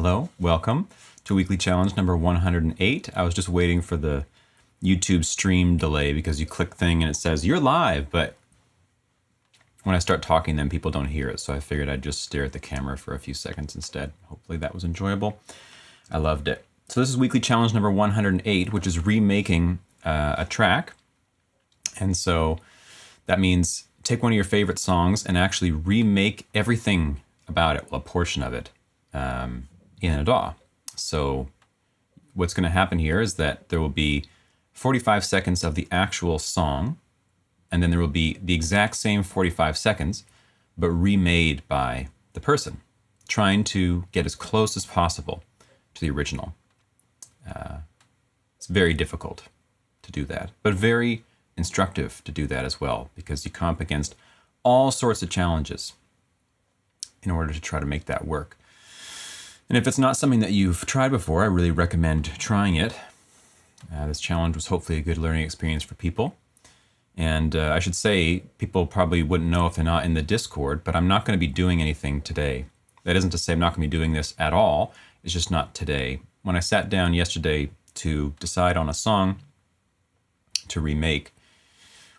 Hello, welcome to weekly challenge number 108. I was just waiting for the YouTube stream delay because you click thing and it says you're live, but when I start talking, then people don't hear it. So I figured I'd just stare at the camera for a few seconds instead. Hopefully that was enjoyable. I loved it. So this is weekly challenge number 108, which is remaking a track. And so that means take one of your favorite songs and actually remake everything about it, well, a portion of it, in a DAW. So what's going to happen here is that there will be 45 seconds of the actual song, and then there will be the exact same 45 seconds, but remade by the person, trying to get as close as possible to the original. It's very difficult to do that, but very instructive to do that as well, because you come up against all sorts of challenges in order to try to make that work. And if it's not something that you've tried before, I really recommend trying it. This challenge was hopefully a good learning experience for people. And I should say, people probably wouldn't know if they're not in the Discord, but I'm not going to be doing anything today. That isn't to say I'm not going to be doing this at all. It's just not today. When I sat down yesterday to decide on a song to remake,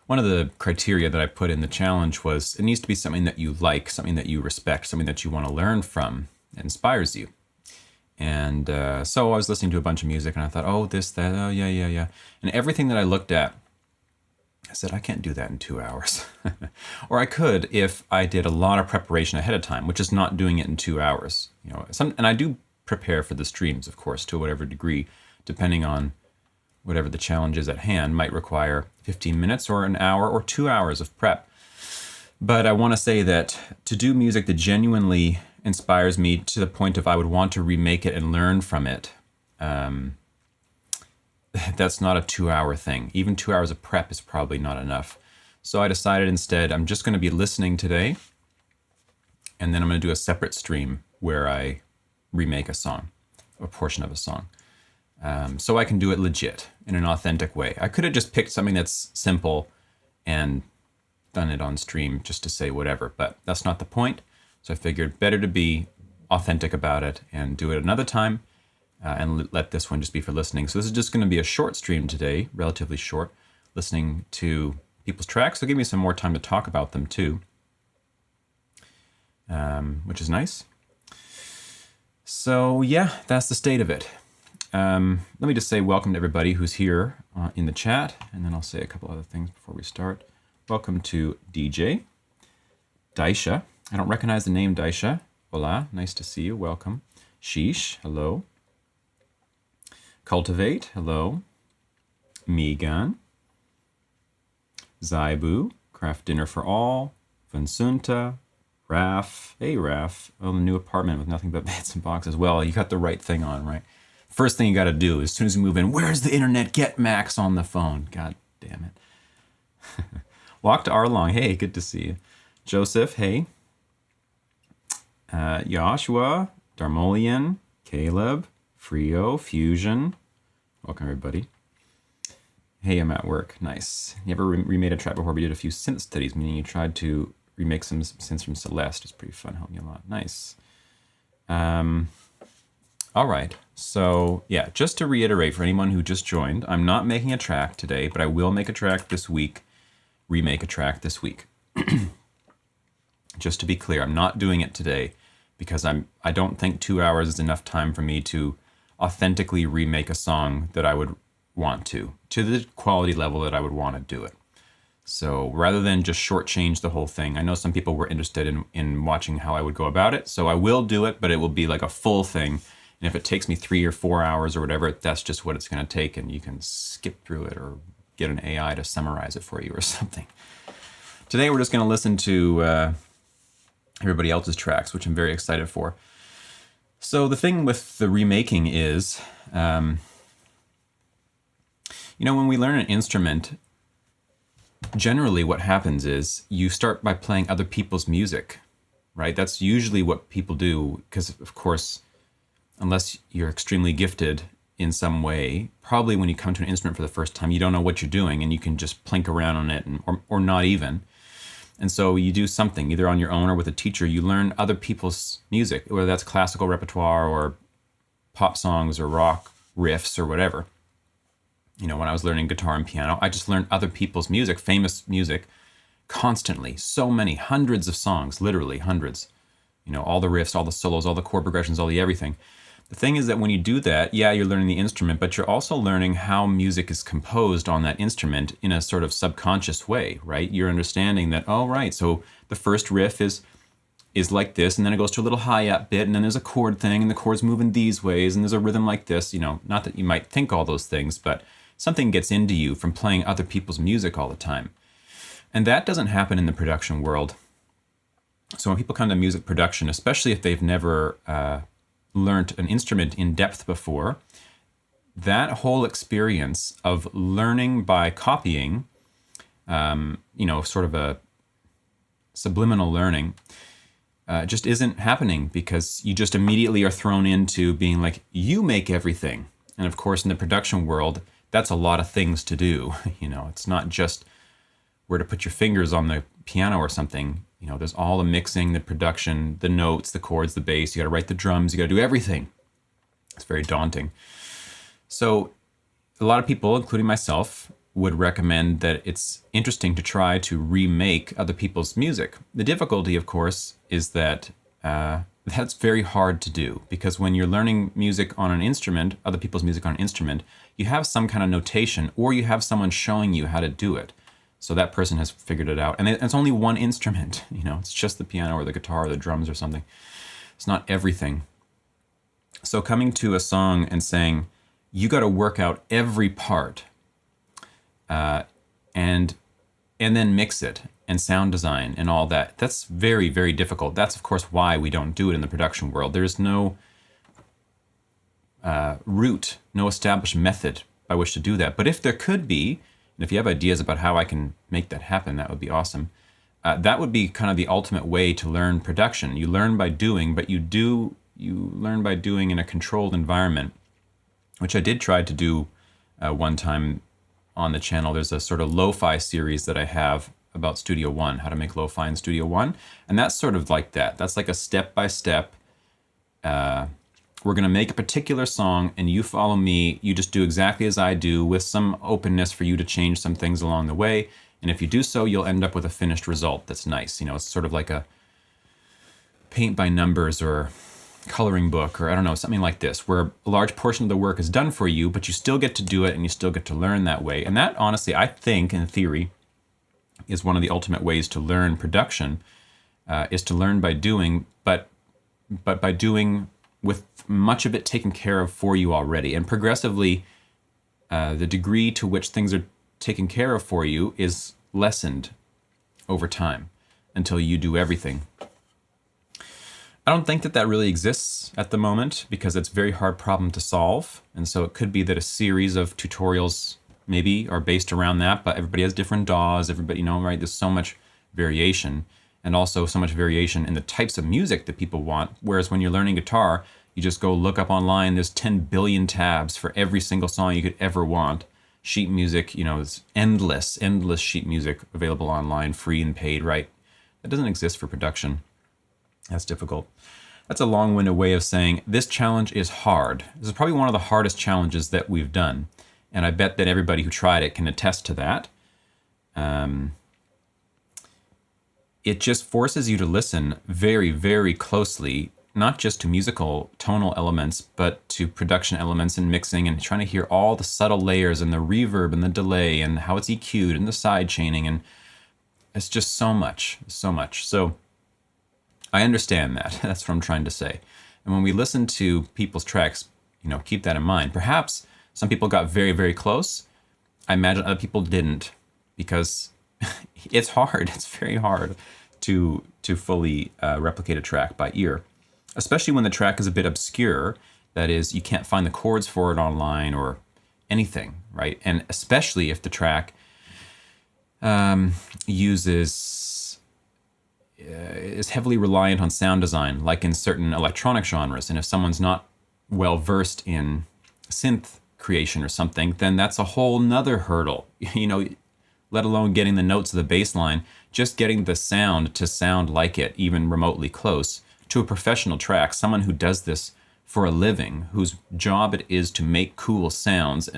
one of the criteria that I put in the challenge was it needs to be something that you like, something that you respect, something that you want to learn from, that inspires you. And so I was listening to a bunch of music and I thought, oh, this, that, oh, yeah. And everything that I looked at, I said, I can't do that in 2 hours. Or I could if I did a lot of preparation ahead of time, which is not doing it in 2 hours. And I do prepare for the streams, of course, to whatever degree, depending on whatever the challenge is at hand, might require 15 minutes or an hour or 2 hours of prep. But I want to say that to do music that genuinely inspires me to the point of I would want to remake it and learn from it, that's not a 2 hour thing. Even 2 hours of prep is probably not enough. So I decided instead I'm just going to be listening today, and then I'm going to do a separate stream where I remake a song, a portion of a song. So I can do it legit in an authentic way. I could have just picked something that's simple and done it on stream just to say whatever, but that's not the point. So I figured better to be authentic about it and do it another time and let this one just be for listening. So this is just going to be a short stream today, relatively short, listening to people's tracks. So give me some more time to talk about them too, which is nice. So yeah, that's the state of it. Let me just say welcome to everybody who's here in the chat, and then I'll say a couple other things before we start. Welcome to DJ, Daisha. I don't recognize the name Daisha. Hola, nice to see you. Welcome. Sheesh, hello. Cultivate, hello. Megan. Zaibu, Craft Dinner for All. Vansunta. Raf. Hey, Raf. Oh, the new apartment with nothing but beds and boxes. Well, you got the right thing on, right? First thing you got to do as soon as you move in, where's the internet? Get Max on the phone. God damn it. Walk to Arlong. Hey, good to see you. Joseph, hey. Joshua, Darmolian, Caleb, Frio, Fusion. Welcome, everybody. Hey, I'm at work. Nice. You ever remade a track before? We did a few synth studies, meaning you tried to remake some synths from Celeste. It's pretty fun. Helped me a lot. Nice. All right. So, yeah, just to reiterate for anyone who just joined, I'm not making a track today, but I will make a track this week, remake a track this week. Just to be clear, I'm not doing it today because I don't think 2 hours is enough time for me to authentically remake a song that I would want to the quality level that I would want to do it. So rather than just shortchange the whole thing, I know some people were interested in watching how I would go about it. So I will do it, but it will be like a full thing. And if it takes me 3 or 4 hours or whatever, that's just what it's going to take. And you can skip through it or get an AI to summarize it for you or something. Today, we're just going to listen to everybody else's tracks, which I'm very excited for. So the thing with the remaking is, when we learn an instrument, generally what happens is you start by playing other people's music, right? That's usually what people do because, of course, unless you're extremely gifted in some way, probably when you come to an instrument for the first time, you don't know what you're doing and you can just plink around on it or not even. And so you do something, either on your own or with a teacher. You learn other people's music, whether that's classical repertoire or pop songs or rock riffs or whatever. You know, when I was learning guitar and piano, I just learned other people's music, famous music, constantly. So many, hundreds of songs, literally hundreds. You know, all the riffs, all the solos, all the chord progressions, all the everything. The thing is that when you do that, yeah, you're learning the instrument, but you're also learning how music is composed on that instrument in a sort of subconscious way, right? You're understanding that, oh, right, so the first riff is like this, and then it goes to a little hi-hat bit, and then there's a chord thing, and the chord's moving these ways, and there's a rhythm like this. You know, not that you might think all those things, but something gets into you from playing other people's music all the time. And that doesn't happen in the production world. So when people come to music production, especially if they've never learned an instrument in depth before, that whole experience of learning by copying, you know, sort of a subliminal learning, just isn't happening, because you just immediately are thrown into being like, you make everything. And of course, in the production world, that's a lot of things to do. You know, it's not just where to put your fingers on the piano or something. You know, there's all the mixing, the production, the notes, the chords, the bass. You got to write the drums. You got to do everything. It's very daunting. So a lot of people, including myself, would recommend that it's interesting to try to remake other people's music. The difficulty, of course, is that that's very hard to do, because when you're learning music on an instrument, other people's music on an instrument, you have some kind of notation, or you have someone showing you how to do it. So that person has figured it out. And it's only one instrument, you know, it's just the piano or the guitar or the drums or something. It's not everything. So coming to a song and saying, you got to work out every part, and then mix it, and sound design and all that. That's very, very difficult. That's, of course, why we don't do it in the production world. There's no route, no established method by which to do that. But if there could be, and if you have ideas about how I can make that happen, that would be awesome. That would be kind of the ultimate way to learn production. You learn by doing, but you learn by doing in a controlled environment, which I did try to do one time on the channel. There's a sort of lo-fi series that I have about Studio One, how to make lo-fi in Studio One. And that's sort of like that. That's like a step-by-step, we're going to make a particular song and you follow me. You just do exactly as I do, with some openness for you to change some things along the way. And if you do so, you'll end up with a finished result that's nice. You know, it's sort of like a paint by numbers or coloring book, or I don't know, something like this, where a large portion of the work is done for you, but you still get to do it and you still get to learn that way. And that, honestly, I think, in theory, is one of the ultimate ways to learn production, is to learn by doing, but by doing with much of it taken care of for you already. And progressively, the degree to which things are taken care of for you is lessened over time until you do everything. I don't think that really exists at the moment, because it's a very hard problem to solve. And so it could be that a series of tutorials maybe are based around that, but everybody has different DAWs, everybody, you know, right? There's so much variation, and also so much variation in the types of music that people want. Whereas when you're learning guitar, you just go look up online, there's 10 billion tabs for every single song you could ever want. Sheet music, you know, it's endless sheet music available online, free and paid, right? That doesn't exist for production. That's difficult. That's a long-winded way of saying this challenge is hard. This is probably one of the hardest challenges that we've done. And I bet that everybody who tried it can attest to that. It just forces you to listen very, very closely, not just to musical tonal elements, but to production elements and mixing, and trying to hear all the subtle layers and the reverb and the delay and how it's EQ'd and the side chaining. And it's just so much. So I understand that. That's what I'm trying to say. And when we listen to people's tracks, you know, keep that in mind. Perhaps some people got very, very close. I imagine other people didn't, because it's hard. It's very hard to fully replicate a track by ear, especially when the track is a bit obscure. That is, you can't find the chords for it online or anything, right? And especially if the track is heavily reliant on sound design, like in certain electronic genres. And if someone's not well versed in synth creation or something, then that's a whole nother hurdle, you know, let alone getting the notes of the bass line, just getting the sound to sound like it, even remotely close to a professional track, someone who does this for a living, whose job it is to make cool sounds,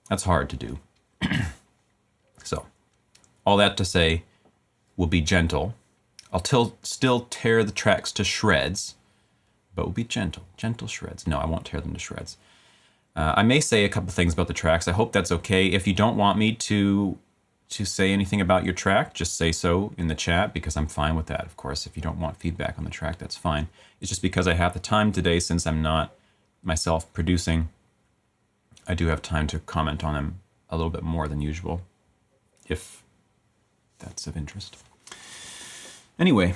that's hard to do. So, all that to say, we'll be gentle. I'll still tear the tracks to shreds, but we'll be gentle shreds. No, I won't tear them to shreds. I may say a couple things about the tracks. I hope that's okay. If you don't want me to say anything about your track, just say so in the chat, because I'm fine with that, of course. If you don't want feedback on the track, that's fine. It's just because I have the time today, since I'm not myself producing, I do have time to comment on them a little bit more than usual, if that's of interest. Anyway,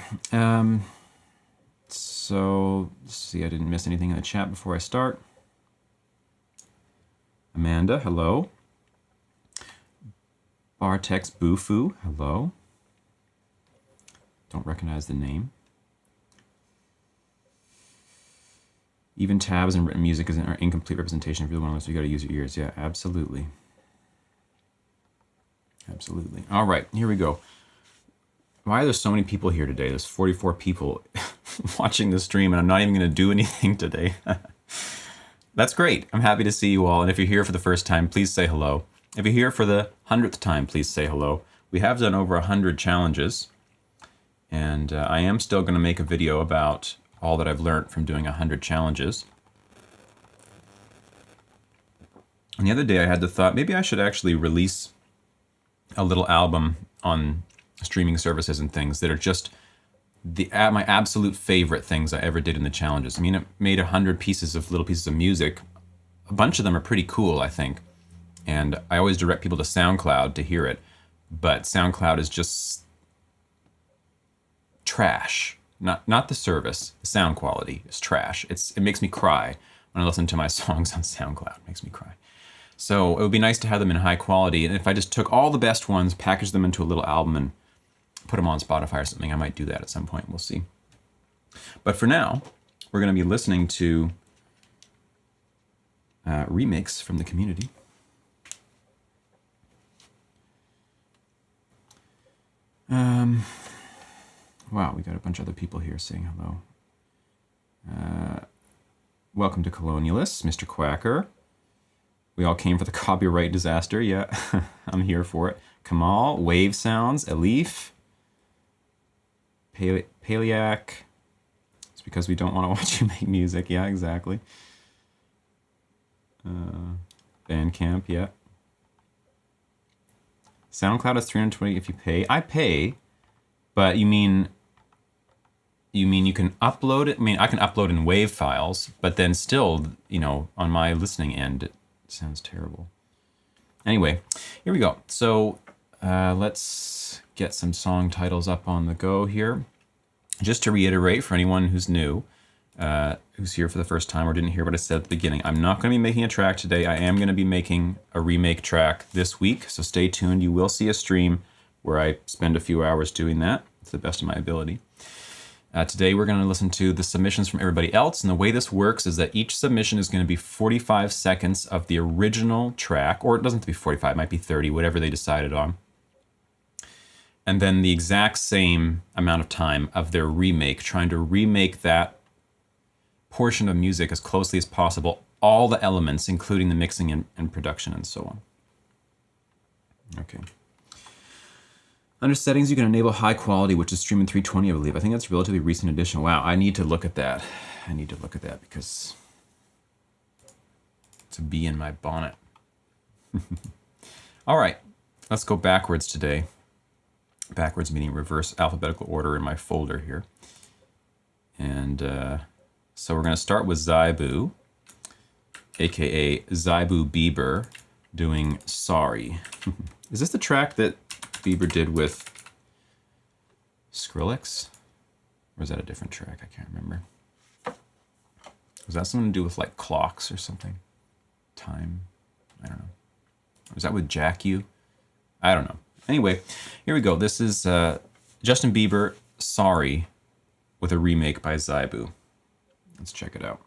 so let's see, I didn't miss anything in the chat before I start. Amanda, hello. Bartex Bufu, hello. Don't recognize the name. Even tabs and written music is an incomplete representation. If you really want to listen, you got to use your ears. Yeah, absolutely. Absolutely. All right, here we go. Why are there so many people here today? There's 44 people watching the stream, and I'm not even going to do anything today. That's great. I'm happy to see you all. And if you're here for the first time, please say hello. If you're here for the 100th time, please say hello. We have done over 100 challenges, and I am still going to make a video about all that I've learned from doing 100 challenges. And the other day I had the thought, maybe I should actually release a little album on streaming services and things that are just my absolute favorite things I ever did in the challenges. I mean, it made 100 little pieces of music. A bunch of them are pretty cool, I think. And I always direct people to SoundCloud to hear it. But SoundCloud is just trash. Not the service. The sound quality is trash. It makes me cry when I listen to my songs on SoundCloud. It makes me cry. So it would be nice to have them in high quality. And if I just took all the best ones, packaged them into a little album, and put them on Spotify or something, I might do that at some point. We'll see. But for now, we're going to be listening to remakes from the community. Wow, we got a bunch of other people here saying hello. Welcome to Colonialists, Mr. Quacker. We all came for the copyright disaster. Yeah, I'm here for it. Kamal, Wave Sounds, Elif, Paliak. It's because we don't want to watch you make music. Yeah, exactly. Bandcamp, yeah. SoundCloud is $320 if you pay. I pay, but you mean you can upload it? I mean, I can upload in WAV files, but then still, on my listening end, it sounds terrible. Anyway, here we go. So let's get some song titles up on the go here. Just to reiterate for anyone who's new, who's here for the first time or didn't hear what I said at the beginning, I'm not going to be making a track today. I am going to be making a remake track this week, so stay tuned. You will see a stream where I spend a few hours doing that to the best of my ability. Today we're going to listen to the submissions from everybody else, and the way this works is that each submission is going to be 45 seconds of the original track, or it doesn't have to be 45, it might be 30, whatever they decided on. And then the exact same amount of time of their remake, trying to remake that portion of music as closely as possible, all the elements, including the mixing and production and so on. Okay. Under settings, you can enable high quality, which is streaming 320, I believe. I think that's a relatively recent addition. Wow, I need to look at that. Because it's a bee in my bonnet. All right, let's go backwards today. Backwards meaning reverse alphabetical order in my folder here. And so we're going to start with Zybu, aka Zybu Bieber, doing Sorry. Is this the track that Bieber did with Skrillex? Or is that a different track? I can't remember. Was that something to do with like clocks or something? Time? I don't know. Was that with Jack U? I don't know. Anyway, here we go. This is Justin Bieber, Sorry, with a remake by Zybu. Let's check it out.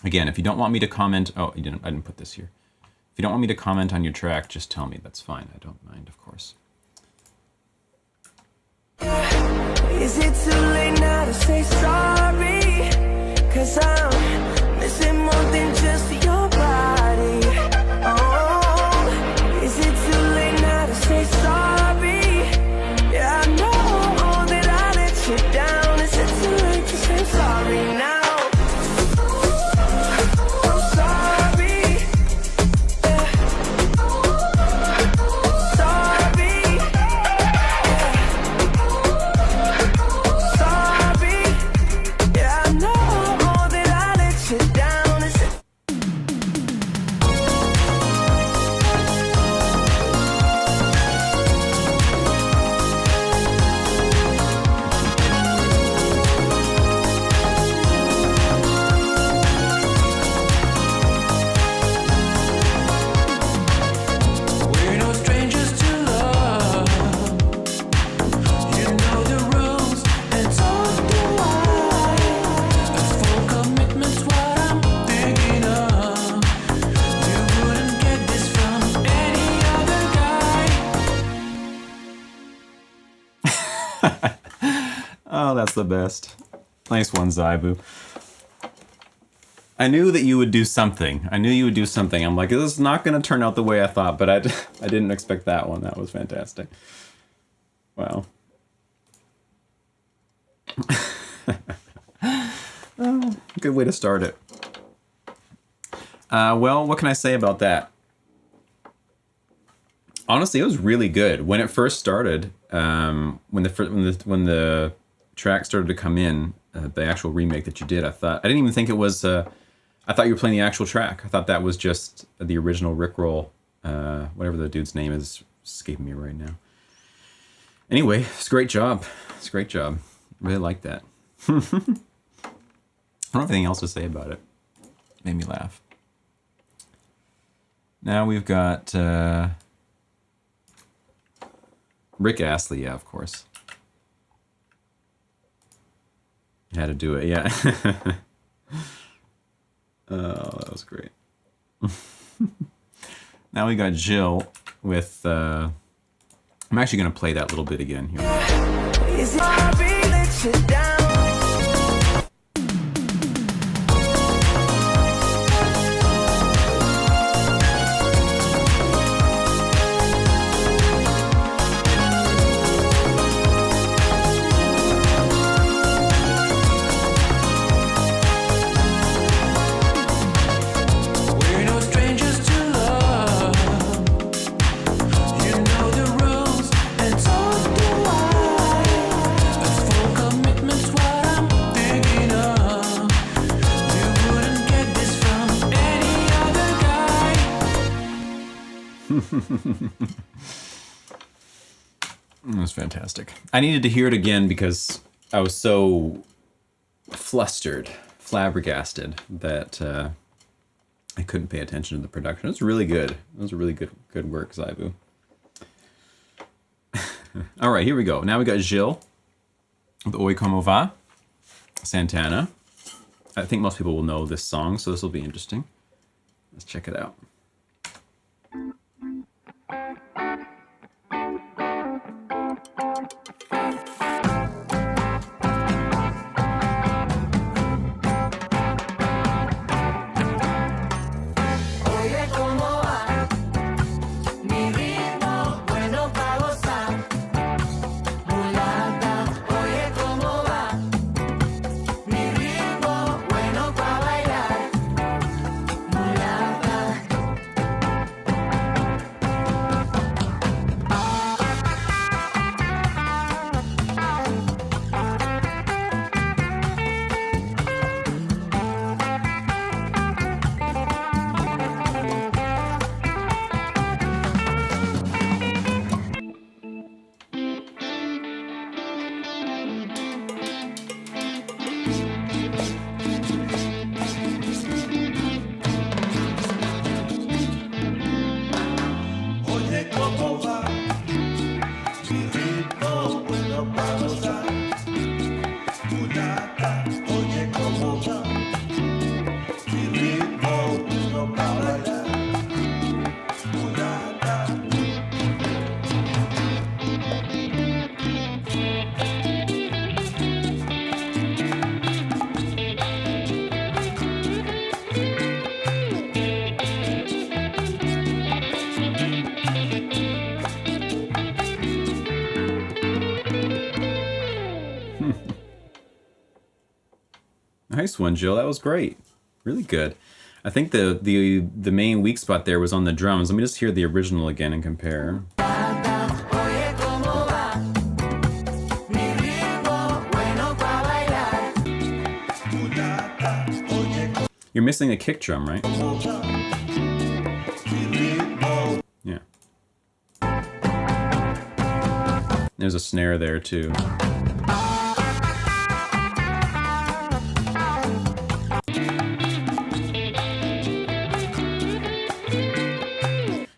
Again, if you don't want me to comment... Oh, I didn't put this here. If you don't want me to comment on your track, just tell me. That's fine. I don't mind, of course. Is it too late now to say sorry? 'Cause Oh, that's the best. Nice one, Zaibu. I knew that you would do something. I knew you would do something. I'm like, this is not going to turn out the way I thought, but I didn't expect that one. That was fantastic. Wow. Oh, good way to start it. Well, what can I say about that? Honestly, it was really good when it first started. When the track started to come in, the actual remake that you did, I didn't even think it was. I thought you were playing the actual track. I thought that was just the original Rickroll, whatever the dude's name is, escaping me right now. Anyway, it's a great job. It's a great job. Really like that. I don't have anything else to say about it. Made me laugh. Now we've got Rick Astley, yeah, of course. Had to do it, yeah. Oh, that was great. Now we got Jill with, I'm actually going to play that little bit again here. Is it down? It was fantastic. I needed to hear it again because I was so flustered, flabbergasted that I couldn't pay attention to the production. It was really good. It was a really good work, Zaibu. All right, here we go. Now we got Gilles with Oi Como Va, Santana. I think most people will know this song, so this will be interesting. Let's check it out. Nice one, Jill. That was great. Really good. I think the main weak spot there was on the drums. Let me just hear the original again and compare. You're missing a kick drum, right? Yeah. There's a snare there too.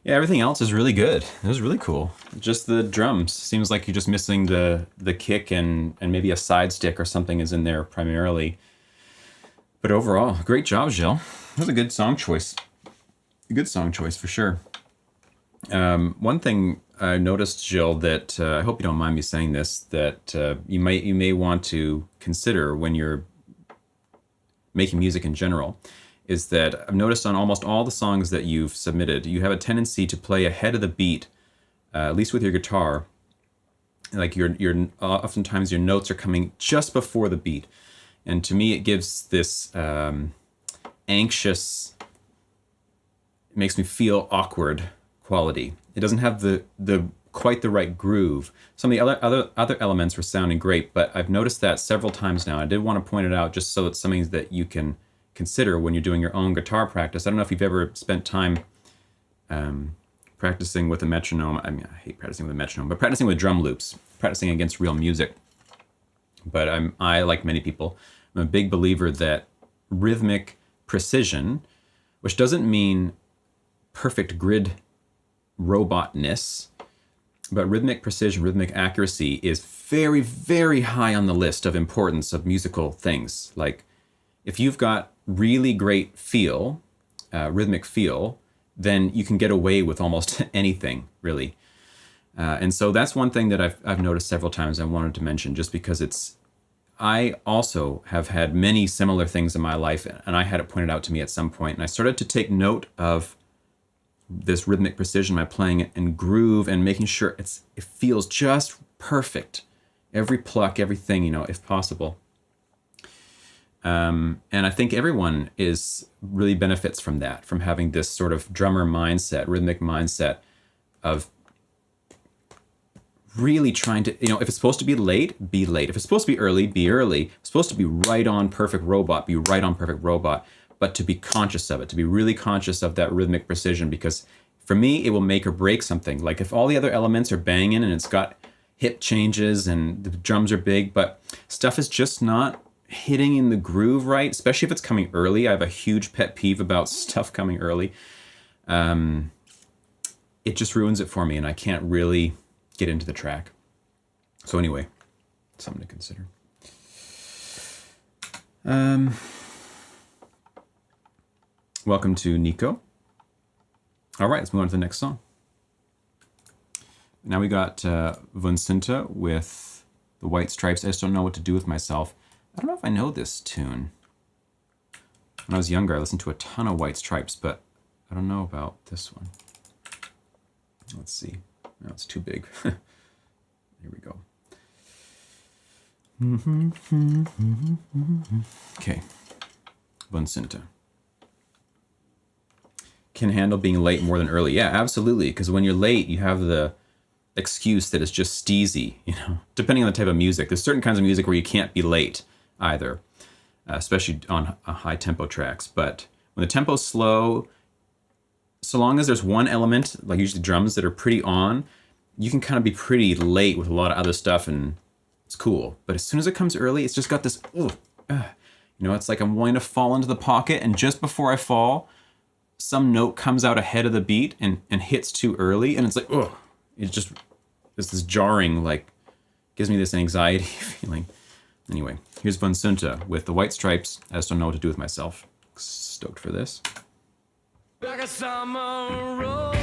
Yeah, everything else is really good. It was really cool. Just the drums. Seems like you're just missing the kick and maybe a side stick or something is in there primarily. But overall, great job, Jill. That was a good song choice. A good song choice for sure. One thing I noticed, Jill, that I hope you don't mind me saying this, that you may want to consider when you're making music in general, is that I've noticed on almost all the songs that you've submitted, you have a tendency to play ahead of the beat, at least with your guitar. Like your oftentimes your notes are coming just before the beat, and to me it gives this anxious, it makes me feel awkward quality. It doesn't have the quite the right groove. Some of the other elements were sounding great, but I've noticed that several times now. I did want to point it out just so it's something that you can consider when you're doing your own guitar practice. I don't know if you've ever spent time practicing with a metronome. I mean, I hate practicing with a metronome, but practicing with drum loops, practicing against real music. But I, like many people, I'm a big believer that rhythmic precision, which doesn't mean perfect grid robotness, but rhythmic precision, rhythmic accuracy is very, very high on the list of importance of musical things. Like if you've got really great feel, rhythmic feel, then you can get away with almost anything, really. And so that's one thing that I've noticed several times I wanted to mention, just because I also have had many similar things in my life, and I had it pointed out to me at some point, and I started to take note of this rhythmic precision by playing it and groove and making sure it feels just perfect. Every pluck, everything, if possible. And I think everyone really benefits from that, from having this sort of drummer mindset, rhythmic mindset of really trying to, if it's supposed to be late, be late. If it's supposed to be early, be early. If it's supposed to be right on perfect robot, be right on perfect robot. But to be conscious of it, to be really conscious of that rhythmic precision, because for me, it will make or break something. Like if all the other elements are banging and it's got hip changes and the drums are big, but stuff is just not hitting in the groove right, especially if it's coming early. I have a huge pet peeve about stuff coming early. It just ruins it for me, and I can't really get into the track. So anyway, something to consider. Welcome to Nico. All right, let's move on to the next song. Now we got Vincenta with the White Stripes. I just don't know what to do with myself. I don't know if I know this tune. When I was younger, I listened to a ton of White Stripes, but I don't know about this one. Let's see. No, it's too big. Here we go. Okay. Vincenta. Can handle being late more than early. Yeah, absolutely. Because when you're late, you have the excuse that it's just steezy, depending on the type of music. There's certain kinds of music where you can't be late either, especially on high tempo tracks. But when the tempo's slow, so long as there's one element, like usually drums, that are pretty on, you can kind of be pretty late with a lot of other stuff, and it's cool. But as soon as it comes early, it's just got this, it's like I'm wanting to fall into the pocket, and just before I fall, some note comes out ahead of the beat and hits too early, and it's like, it's this jarring, like, gives me this anxiety feeling. Anyway, here's Vincenta with the White Stripes. I just don't know what to do with myself. Stoked for this. Like a summer rose.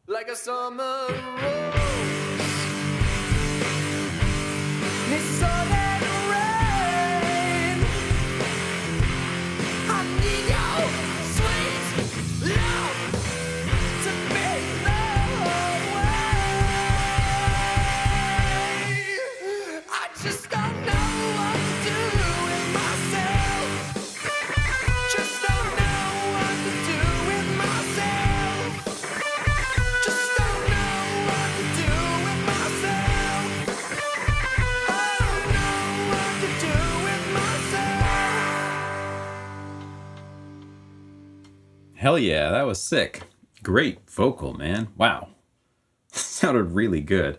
Like a summer rose. It's sun and rain. I need your sweet love to be away. I just don't know what to do with myself. Just don't know what to do with myself. Just don't know what to do with myself. Hell yeah, that was sick. Great vocal, man. Wow. Sounded really good.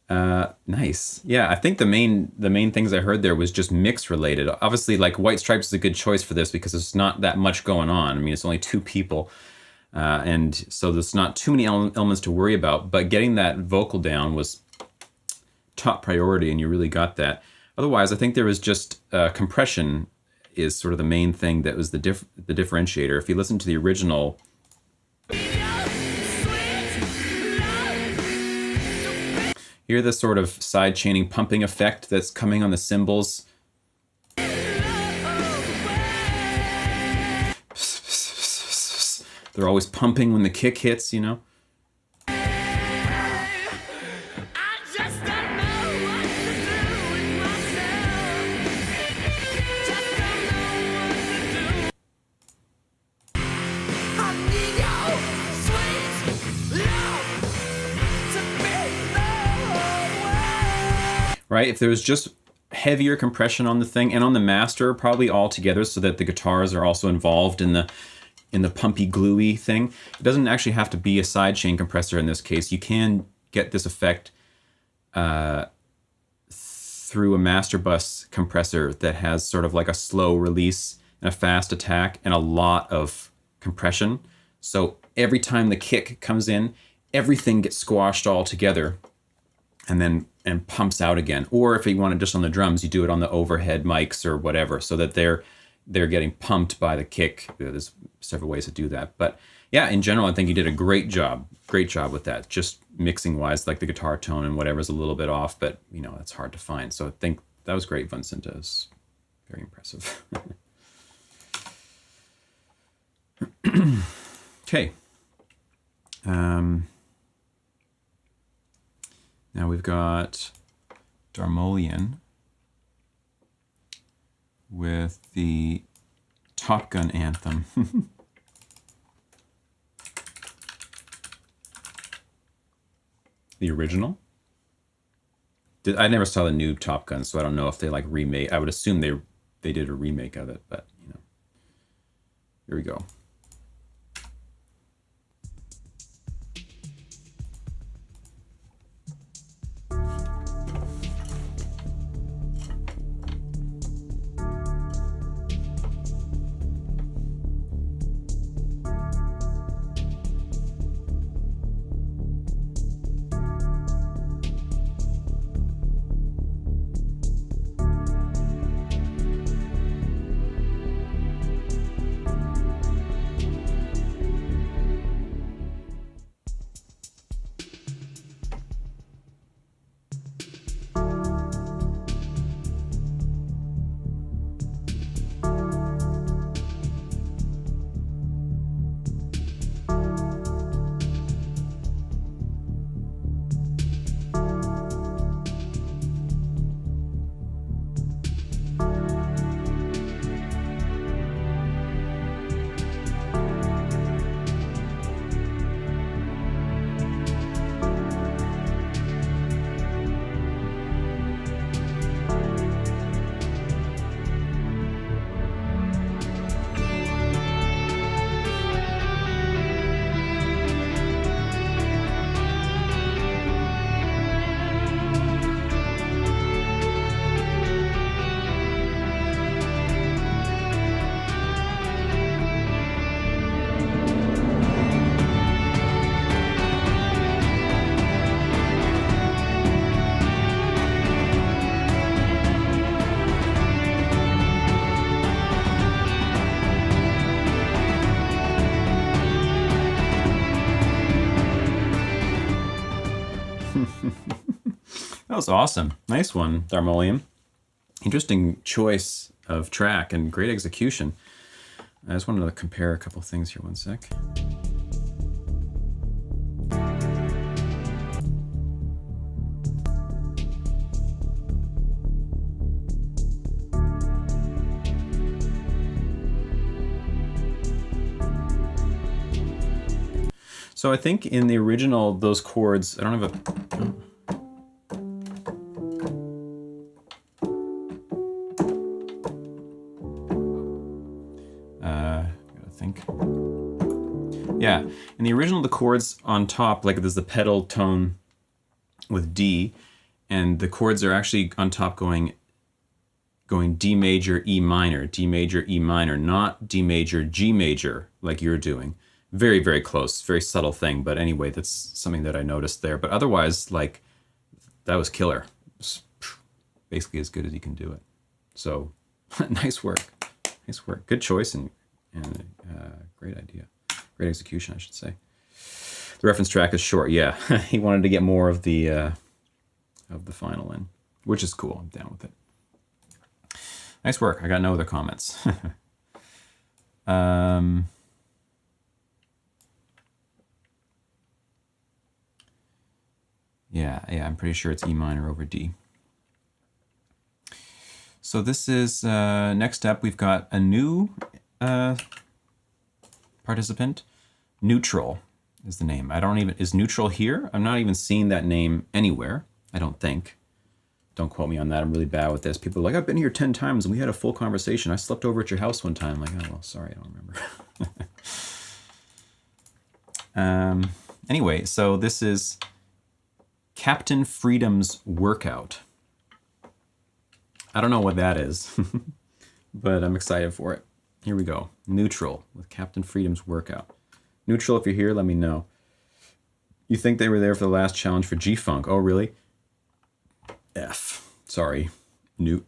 Nice. Yeah, I think the main things I heard there was just mix related. Obviously, like White Stripes is a good choice for this because there's not that much going on. I mean, it's only two people, and so there's not too many elements to worry about. But getting that vocal down was top priority, and you really got that. Otherwise, I think there was just compression is sort of the main thing that was the differentiator. If you listen to the original. Hear the sort of side chaining pumping effect that's coming on the cymbals. They're always pumping when the kick hits, you know? Right? If there was just heavier compression on the thing and on the master, probably all together, so that the guitars are also involved in the pumpy, gluey thing. It doesn't actually have to be a sidechain compressor in this case. You can get this effect through a master bus compressor that has sort of like a slow release and a fast attack and a lot of compression. So every time the kick comes in, everything gets squashed all together and pumps out again. Or if you want it just on the drums, you do it on the overhead mics or whatever, so that they're getting pumped by the kick. There's several ways to do that. But yeah, in general, I think you did a great job with that. Just mixing wise, like the guitar tone and whatever's a little bit off, but you know, it's hard to find. So I think that was great, Vincent. It was very impressive. Okay. Now we've got Darmolian with the Top Gun anthem. The original? I never saw the new Top Gun, so I don't know if they like remake. I would assume they did a remake of it, but you know. Here we go. That was awesome. Nice one, Darmolium. Interesting choice of track and great execution. I just wanted to compare a couple things here. One sec. So I think in the original, those chords, I don't have a... gotta think. Yeah, in the original, the chords on top, like there's the pedal tone with D, and the chords are actually on top going D major, E minor, D major, E minor, not D major, G major, like you're doing. Very, very close, very subtle thing. But anyway, that's something that I noticed there. But otherwise, like, that was killer. It's basically as good as you can do it. So, nice work. Nice work. Good choice and great idea. Great execution, I should say. The reference track is short. Yeah, he wanted to get more of the final in, which is cool. I'm down with it. Nice work. I got no other comments. Yeah, I'm pretty sure it's E minor over D. So this is, next up, we've got a new participant. Neutral is the name. Is Neutral here? I'm not even seeing that name anywhere, I don't think. Don't quote me on that. I'm really bad with this. People are like, I've been here 10 times and we had a full conversation. I slept over at your house one time. I'm like, oh, well, sorry, I don't remember. Anyway, so this is Captain Freedom's Workout. I don't know what that is, but I'm excited for it. Here we go. Neutral with Captain Freedom's Workout. Neutral, if you're here, let me know. You think they were there for the last challenge for G-Funk? Oh, really? F. Sorry. Newt.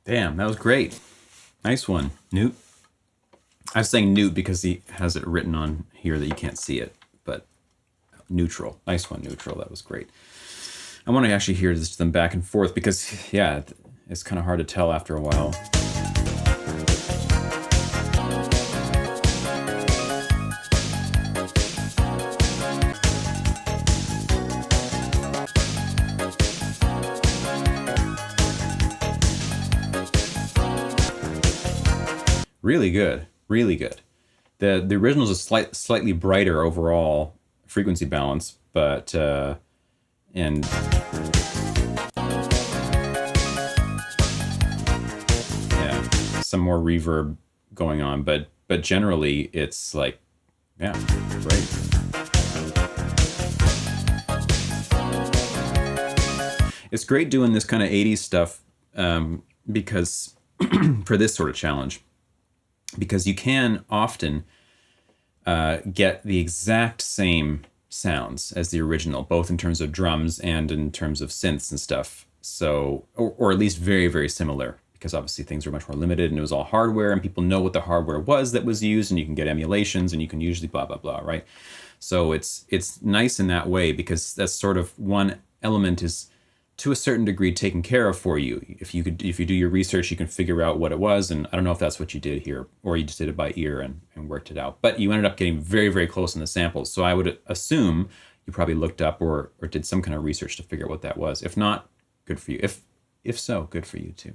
Damn, that was great. Nice one, Newt. I was saying Newt because he has it written on here that you can't see it, but Neutral. Nice one, Neutral. That was great. I want to actually hear them back and forth because, yeah, it's kind of hard to tell after a while. Really good, really good. The original is a slightly brighter overall frequency balance, but and yeah, some more reverb going on, but generally it's like, yeah, great. It's great doing this kind of 80s stuff because for this sort of challenge. Because you can often get the exact same sounds as the original, both in terms of drums and in terms of synths and stuff. So, or at least very, very similar, because obviously things are much more limited and it was all hardware and people know what the hardware was that was used and you can get emulations and you can usually blah, blah, blah, right? So it's nice in that way because that's sort of one element is to a certain degree taken care of for you. If you do your research, you can figure out what it was. And I don't know if that's what you did here or you just did it by ear and worked it out. But you ended up getting very, very close in the samples. So I would assume you probably looked up or did some kind of research to figure out what that was. If not, good for you. If so, good for you too.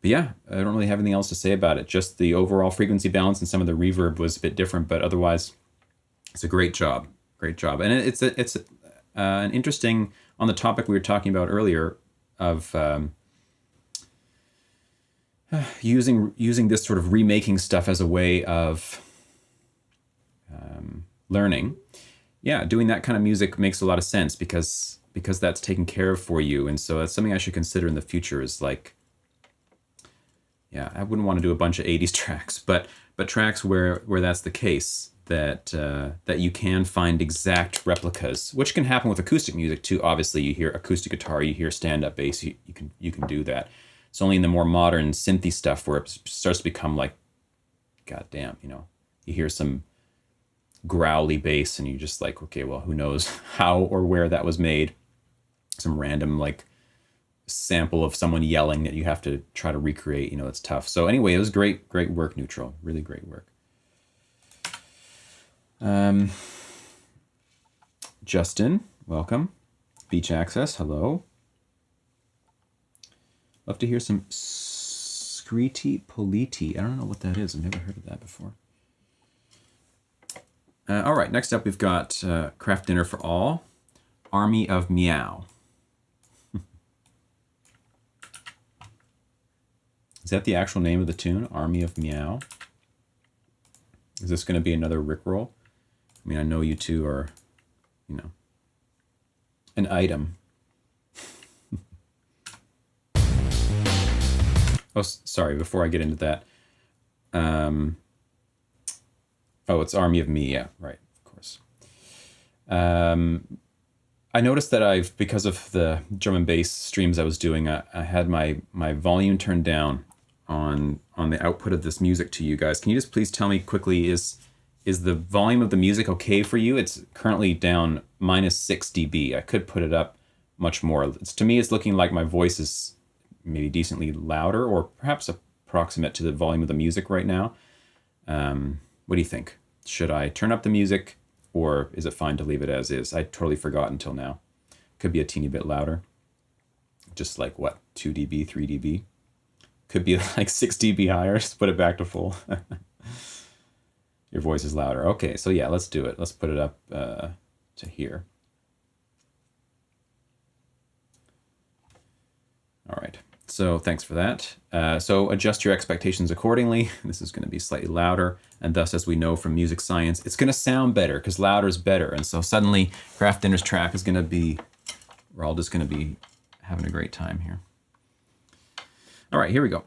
But yeah, I don't really have anything else to say about it. Just the overall frequency balance and some of the reverb was a bit different, but otherwise, it's a great job. Great job. And it's an interesting, on the topic we were talking about earlier of using this sort of remaking stuff as a way of learning. Yeah, doing that kind of music makes a lot of sense because that's taken care of for you. And so that's something I should consider in the future is like, yeah, I wouldn't want to do a bunch of 80s tracks, but tracks where that's the case, that you can find exact replicas, which can happen with acoustic music too. Obviously, you hear acoustic guitar, you hear stand-up bass, you can do that. It's only in the more modern synthy stuff where it starts to become like, goddamn, you hear some growly bass and you're just like, okay, well, who knows how or where that was made. Some random like sample of someone yelling that you have to try to recreate, it's tough. So anyway, it was great work, Neutral. Really great work. Justin, welcome. Beach Access, hello. Love to hear some Scritti Politi. I don't know what that is. I've never heard of that before. All right, next up we've got Craft Dinner for All, Army of Meow. Is that the actual name of the tune, Army of Meow? Is this going to be another Rickroll? I mean, I know you two are, an item. Oh, sorry, before I get into that. Oh, it's Army of Me, yeah, right, of course. I noticed that because of the drum and bass streams I was doing, I had my volume turned down on the output of this music to you guys. Can you just please tell me quickly, is the volume of the music okay for you? It's currently down -6 dB. I could put it up much more. To me, it's looking like my voice is maybe decently louder or perhaps approximate to the volume of the music right now. What do you think? Should I turn up the music or is it fine to leave it as is? I totally forgot until now. Could be a teeny bit louder. Just like what, 2 dB, 3 dB? Could be like 6 dB higher. Just put it back to full. Your voice is louder. Okay, so yeah, let's do it. Let's put it up to here. All right, so thanks for that. So adjust your expectations accordingly. This is going to be slightly louder, and thus, as we know from music science, it's going to sound better because louder is better. And so suddenly, Craft Dinner's track is going to be, we're all just going to be having a great time here. All right, here we go.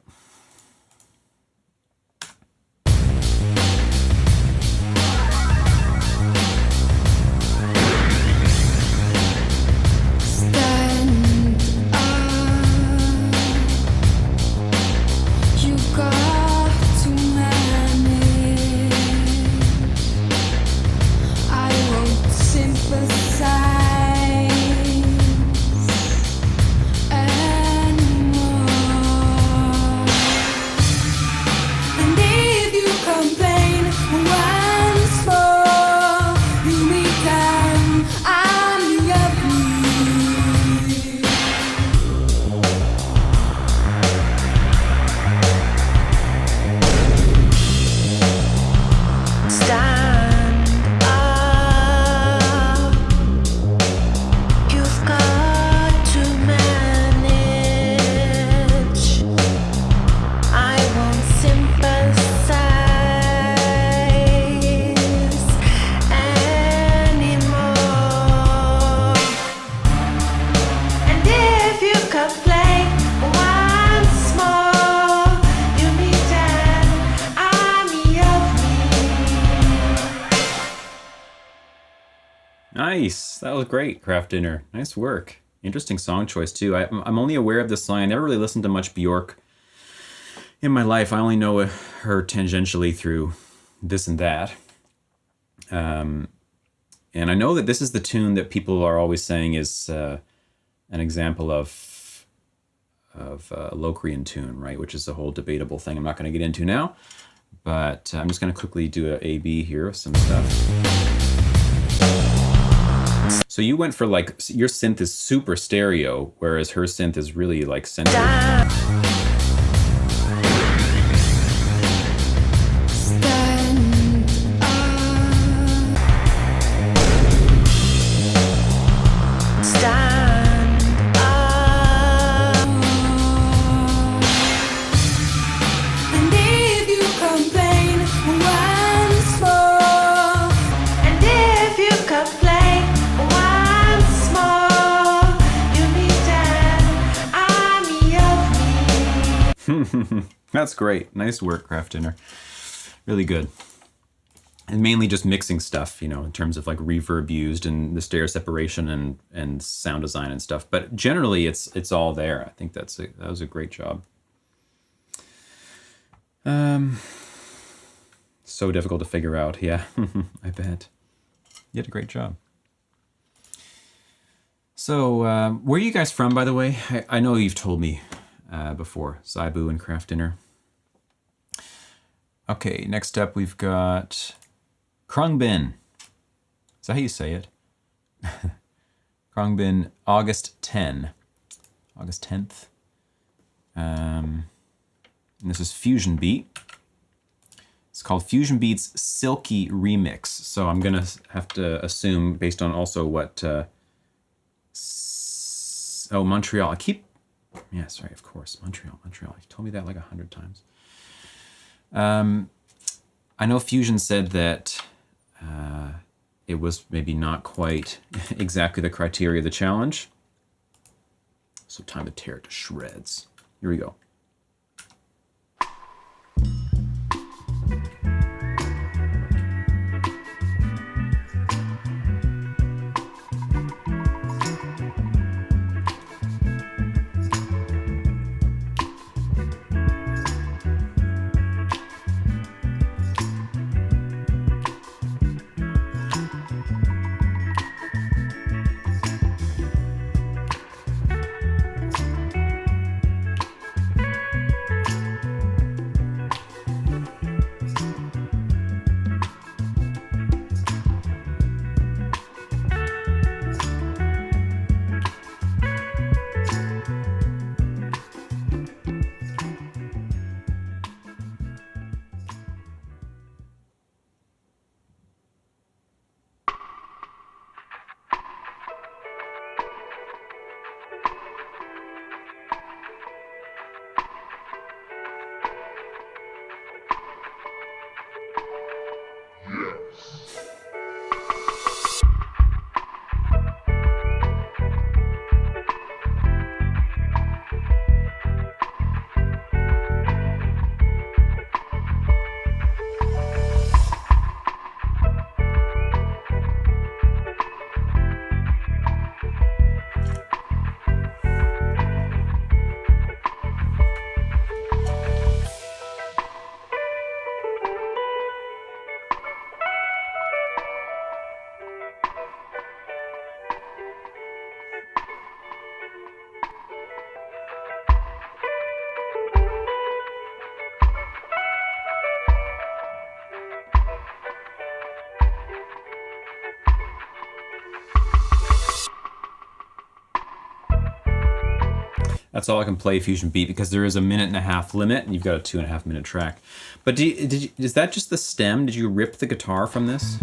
Nice. That was great, Craft Dinner. Nice work. Interesting song choice, too. I'm only aware of this song. I never really listened to much Bjork in my life. I only know her tangentially through this and that. And I know that this is the tune that people are always saying is an example of a Locrian tune, right? Which is a whole debatable thing I'm not going to get into now. But I'm just going to quickly do an A-B here of some stuff. So you went for like, your synth is super stereo, whereas her synth is really like centered. That's great. Nice work, Craft Dinner. Really good. And mainly just mixing stuff, in terms of like reverb used and the stereo separation and sound design and stuff. But generally, it's all there. I think that was a great job. So difficult to figure out. Yeah, I bet. You did a great job. So, where are you guys from, by the way? I know you've told me before, Saibu and Craft Dinner. Okay, next up we've got Krungbin. Is that how you say it? Krungbin, August 10. August 10th. And this is Fusion Beat. It's called Fusion Beat's Silky Remix. So I'm going to have to assume, based on also what... Montreal. Yeah, sorry, of course. Montreal. You've told me that like 100 times. I know Fusion said that it was maybe not quite exactly the criteria of the challenge. So time to tear it to shreds. Here we go. That's all I can play Fusion Beat because there is a 1.5 minute limit and you've got a 2.5 minute track. But is that just the stem? Did you rip the guitar from this?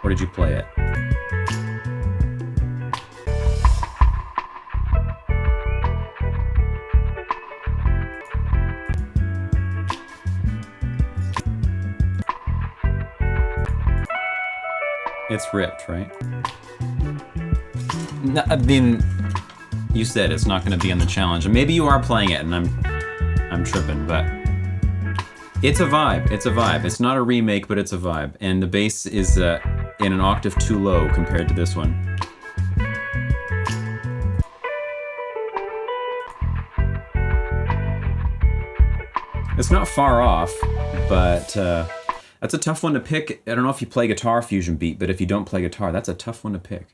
Or did you play it? It's ripped, right? No, I mean, you said it's not going to be on the challenge, and maybe you are playing it, and I'm tripping, but it's a vibe. It's a vibe. It's not a remake, but it's a vibe, and the bass is in an octave too low compared to this one. It's not far off, but that's a tough one to pick. I don't know if you play guitar Fusion Beat, but if you don't play guitar, that's a tough one to pick.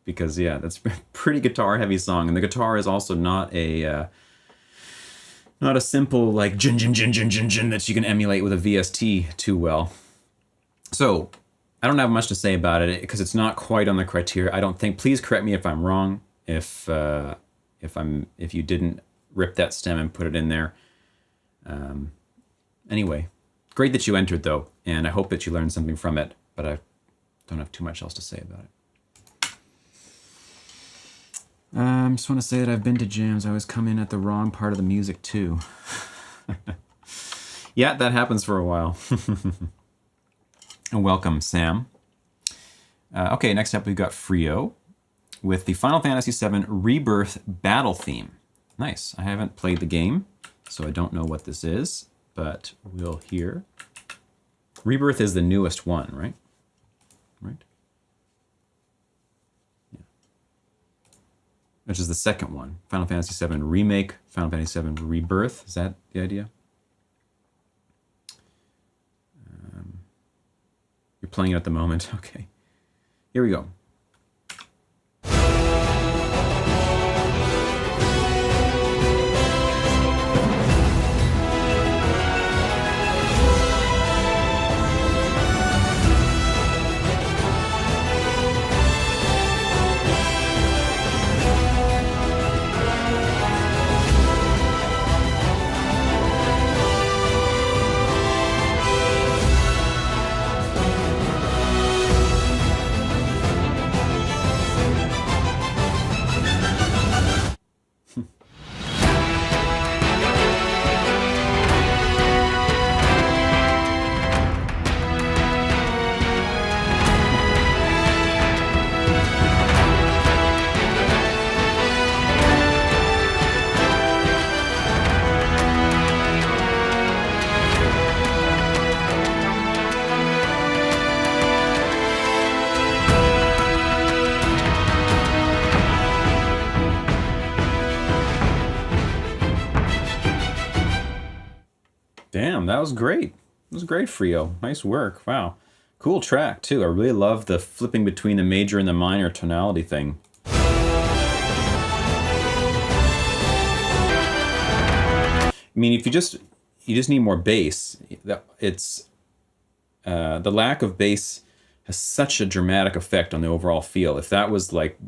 Because, yeah, that's a pretty guitar-heavy song. And the guitar is also not a simple, like, jin, jin, jin, jin, jin, jin that you can emulate with a VST too well. So, I don't have much to say about it because it's not quite on the criteria. I don't think. Please correct me if I'm wrong, if you didn't rip that stem and put it in there. Anyway, great that you entered, though, and I hope that you learned something from it, but I don't have too much else to say about it. Just want to say that I've been to jams. I always come in at the wrong part of the music, too. Yeah, that happens for a while. And welcome, Sam. Okay, next up we've got Frio with the Final Fantasy VII Rebirth battle theme. Nice. I haven't played the game, so I don't know what this is, but we'll hear. Rebirth is the newest one, right? Right? Yeah. Which is the second one. Final Fantasy VII Remake, Final Fantasy VII Rebirth. Is that the idea? You're playing it at the moment. Okay. Here we go. Damn, that was great. That was great, Frio. Nice work. Wow. Cool track, too. I really love the flipping between the major and the minor tonality thing. I mean, if you just need more bass. It's the lack of bass has such a dramatic effect on the overall feel. If that was like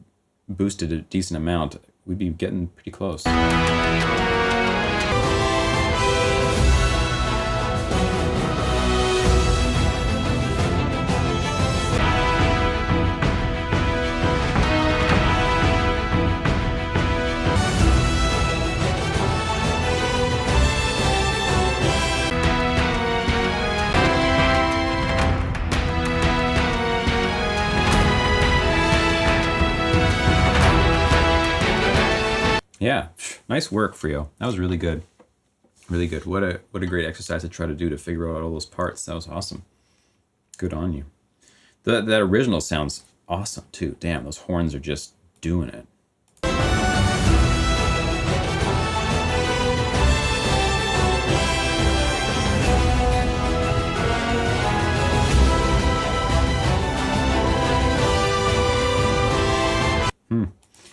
boosted a decent amount, we'd be getting pretty close. Yeah, nice work, Frio. That was really good. Really good. What a great exercise to try to do to figure out all those parts. That was awesome. Good on you. That original sounds awesome too. Damn, those horns are just doing it.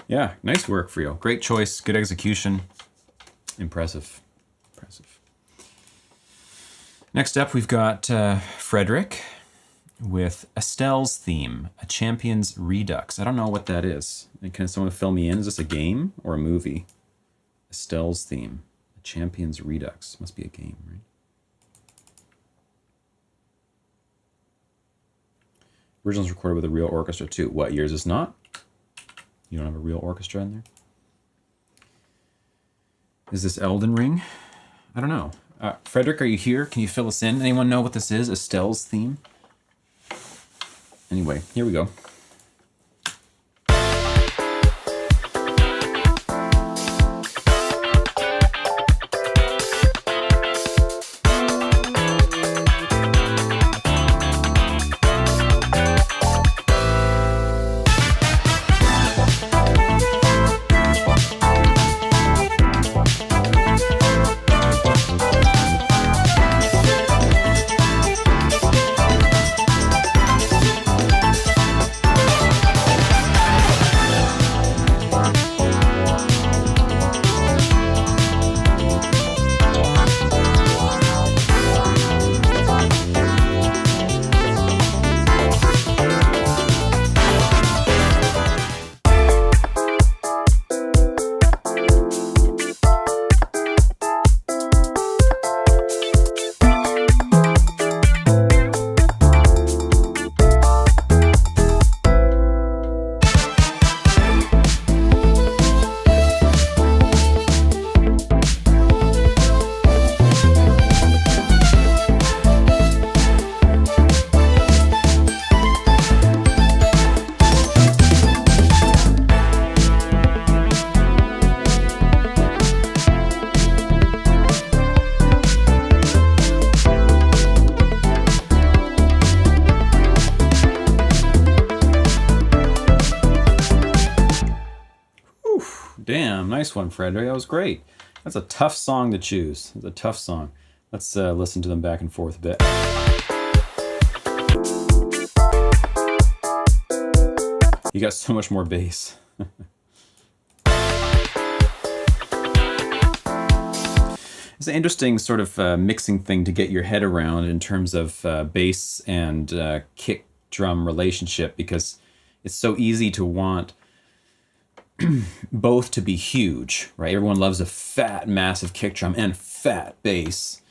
Yeah, nice work, Frio. Great choice, good execution. Impressive. Impressive. Next up, we've got Frederick with Estelle's Theme, a Champion's Redux. I don't know what that is. Can someone fill me in? Is this a game or a movie? Estelle's Theme, a Champion's Redux. Must be a game, right? Original's recorded with a real orchestra too. What year is this not? You don't have a real orchestra in there? Is this Elden Ring? I don't know. Frederick, are you here? Can you fill us in? Anyone know what this is? Estelle's Theme? Anyway, here we go. Nice one, Frederick. That was great. That's a tough song to choose. It's a tough song. Let's listen to them back and forth a bit. You got so much more bass. It's an interesting sort of mixing thing to get your head around in terms of bass and kick drum relationship, because it's so easy to want both to be huge, right? Everyone loves a fat, massive kick drum and fat bass,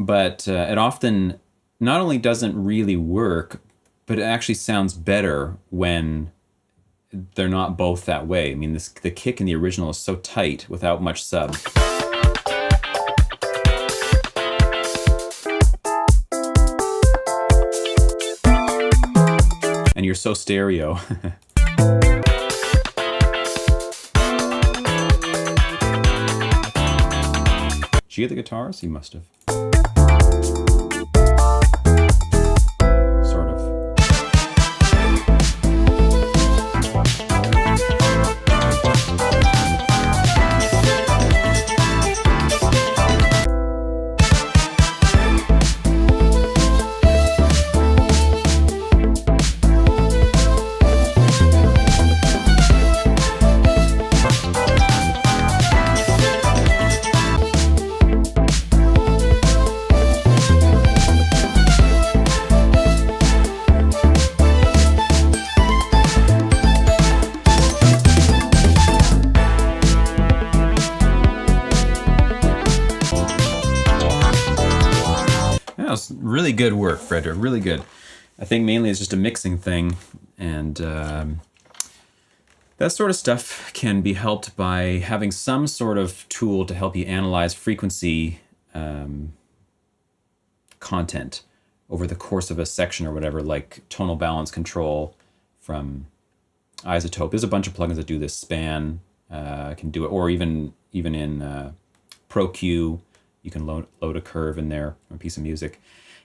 but it often not only doesn't really work, but it actually sounds better when they're not both that way. I mean, the kick in the original is so tight without much sub. And you're so stereo. Did you get the guitars? You must have. Sort of. Really good work, Frederick. Really good. I think mainly it's just a mixing thing, and that sort of stuff can be helped by having some sort of tool to help you analyze frequency content over the course of a section or whatever, like tonal balance control from Isotope. There's a bunch of plugins that do this. Span can do it, or even in ProQ, you can load a curve in there, a piece of music.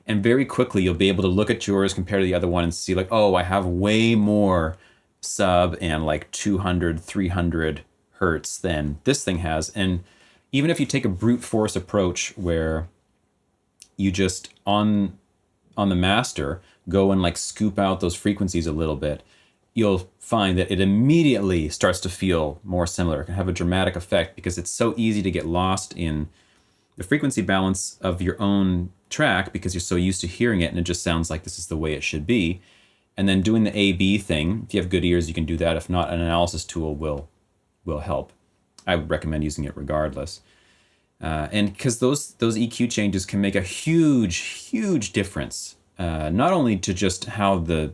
And very quickly, you'll be able to look at yours, compare to the other one, and see like, oh, I have way more sub and like 200, 300 hertz than this thing has. And even if you take a brute force approach where you just on the master go and like scoop out those frequencies a little bit, you'll find that it immediately starts to feel more similar. It can have a dramatic effect because it's so easy to get lost in the frequency balance of your own track because you're so used to hearing it and it just sounds like this is the way it should be. And then doing the A/B thing, if you have good ears, you can do that. If not, an analysis tool will help. I would recommend using it regardless. And because those EQ changes can make a huge difference, not only to just how the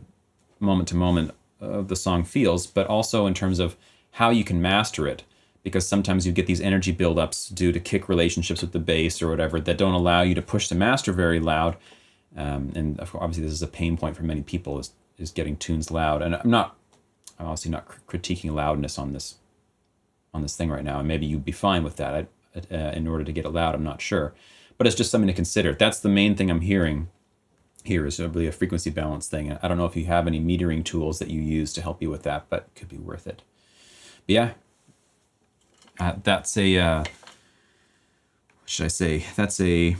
moment to moment of the song feels, but also in terms of how you can master it. Because sometimes you get these energy buildups due to kick relationships with the bass or whatever that don't allow you to push the master very loud. And obviously this is a pain point for many people, is getting tunes loud. And I'm obviously not critiquing loudness on this thing right now. And maybe you'd be fine with that in order to get it loud, I'm not sure. But it's just something to consider. That's the main thing I'm hearing here, is really a frequency balance thing. I don't know if you have any metering tools that you use to help you with that, but it could be worth it. But yeah. That's a, what should I say? That's a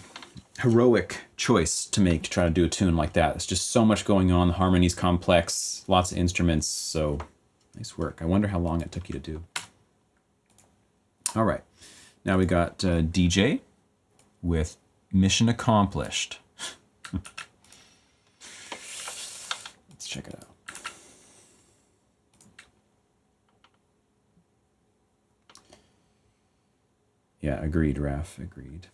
heroic choice to make to try to do a tune like that. There's just so much going on. The harmony's complex, lots of instruments. So nice work. I wonder how long it took you to do. All right. Now we got DJ with Mission Accomplished. Let's check it out. Yeah, agreed, Raf, agreed.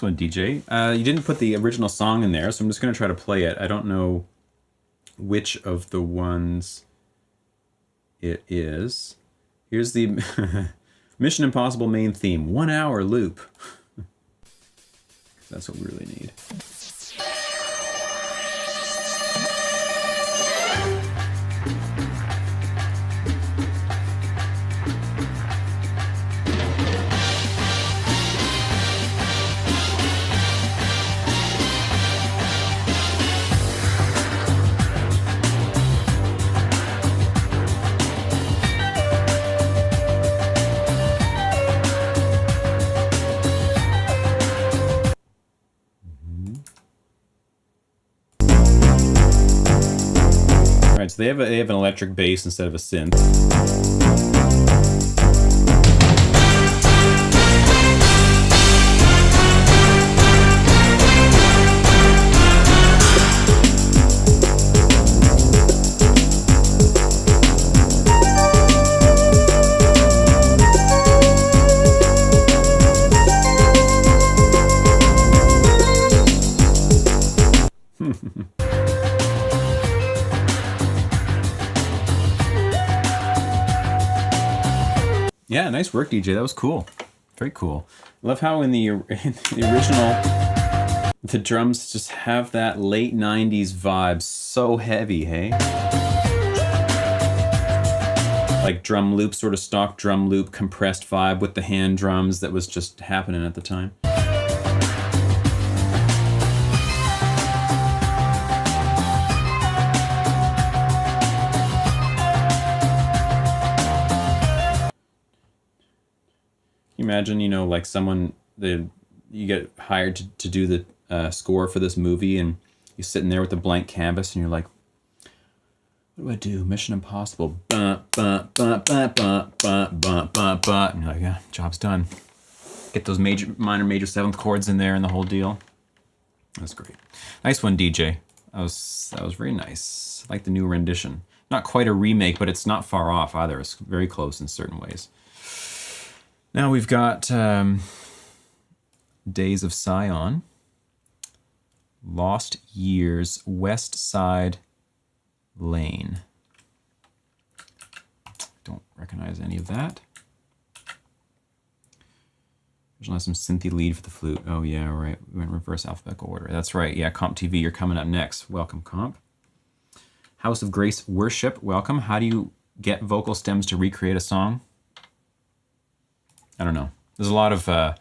one, DJ. You didn't put the original song in there, so I'm just going to try to play it. I don't know which of the ones it is. Here's the Mission Impossible main theme, 1 hour loop. That's what we really need. So they have an electric bass instead of a synth. Yeah, nice work, DJ. That was cool. Very cool. I love how in the original, the drums just have that late 90s vibe. So heavy, hey? Like drum loop, sort of stock drum loop, compressed vibe with the hand drums that was just happening at the time. Imagine, you know, like you get hired to do the score for this movie, and you're sitting there with a blank canvas, and you're like, what do I do? Mission Impossible. And you're like, yeah, job's done. Get those minor, major seventh chords in there and the whole deal. That's great. Nice one, DJ. That was very nice. I like the new rendition. Not quite a remake, but it's not far off either. It's very close in certain ways. Now we've got Days of Sion, Lost Years, West Side Lane. Don't recognize any of that. Originally some synthy lead for the flute. Oh yeah, right. We went reverse alphabetical order. That's right. Yeah, Comp TV, you're coming up next. Welcome, Comp. House of Grace Worship, welcome. How do you get vocal stems to recreate a song? I don't know. There's a lot of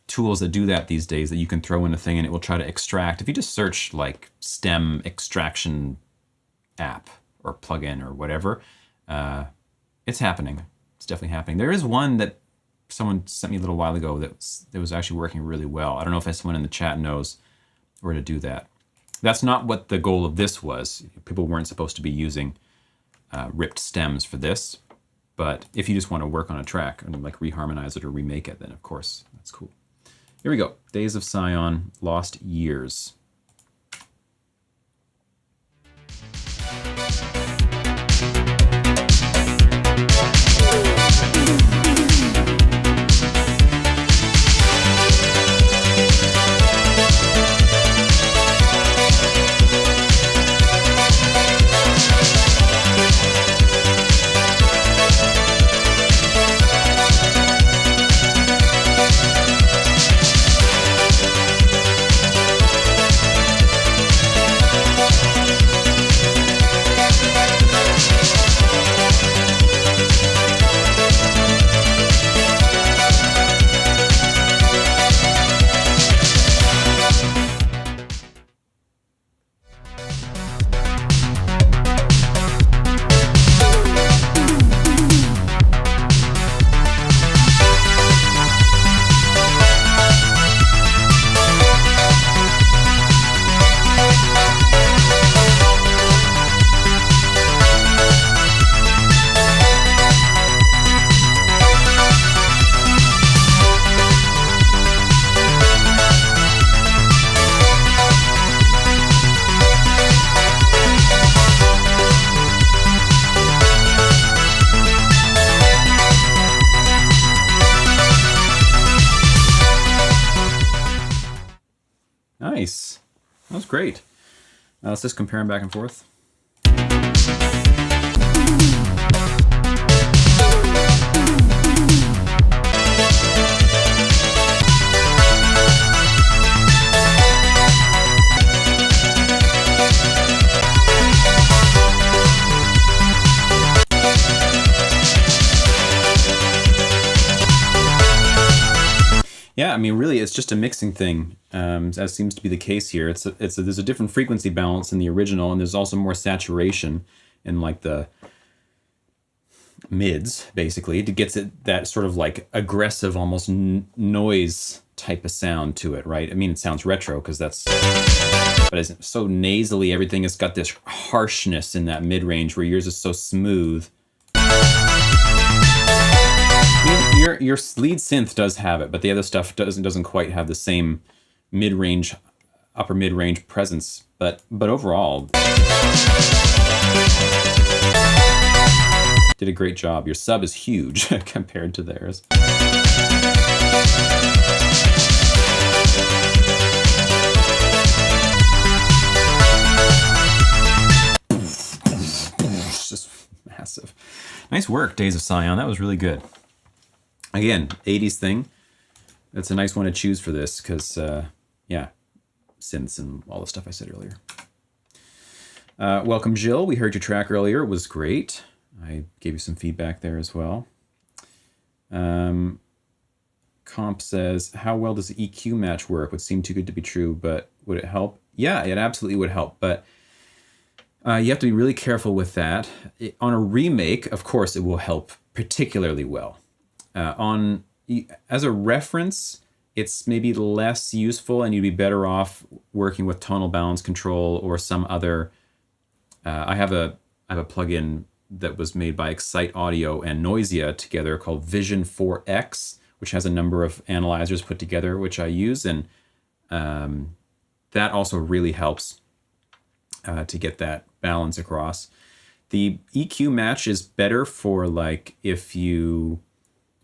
tools that do that these days that you can throw in a thing and it will try to extract. If you just search like stem extraction app or plugin or whatever, it's happening. It's definitely happening. There is one that someone sent me a little while ago that was actually working really well. I don't know if someone in the chat knows where to do that. That's not what the goal of this was. People weren't supposed to be using ripped stems for this. But if you just want to work on a track and like reharmonize it or remake it, then of course, that's cool. Here we go. Days of Sion, Lost Years. That was great. Let's just compare them back and forth. Yeah, I mean, really, it's just a mixing thing, as seems to be the case here. There's a different frequency balance in the original, and there's also more saturation in like the mids, basically, to get that sort of like aggressive, almost noise type of sound to it, right? I mean, it sounds retro because but it's so nasally. Everything has got this harshness in that mid range, where yours is so smooth. Your lead synth does have it, but the other stuff doesn't quite have the same mid-range, upper mid-range presence. But overall, did a great job. Your sub is huge compared to theirs. It's just massive. Nice work, Days of Scion. That was really good. Again, 80s thing. That's a nice one to choose for this because, yeah, synths and all the stuff I said earlier. Welcome, Jill. We heard your track earlier. It was great. I gave you some feedback there as well. Comp says, how well does the EQ match work? Would seem too good to be true, but would it help? Yeah, it absolutely would help, but you have to be really careful with that. On a remake, of course, it will help particularly well. As a reference, it's maybe less useful, and you'd be better off working with tonal balance control or some other. I have a plugin that was made by Excite Audio and Noisia together called Vision 4X, which has a number of analyzers put together, which I use, and that also really helps to get that balance across. The EQ match is better for like if you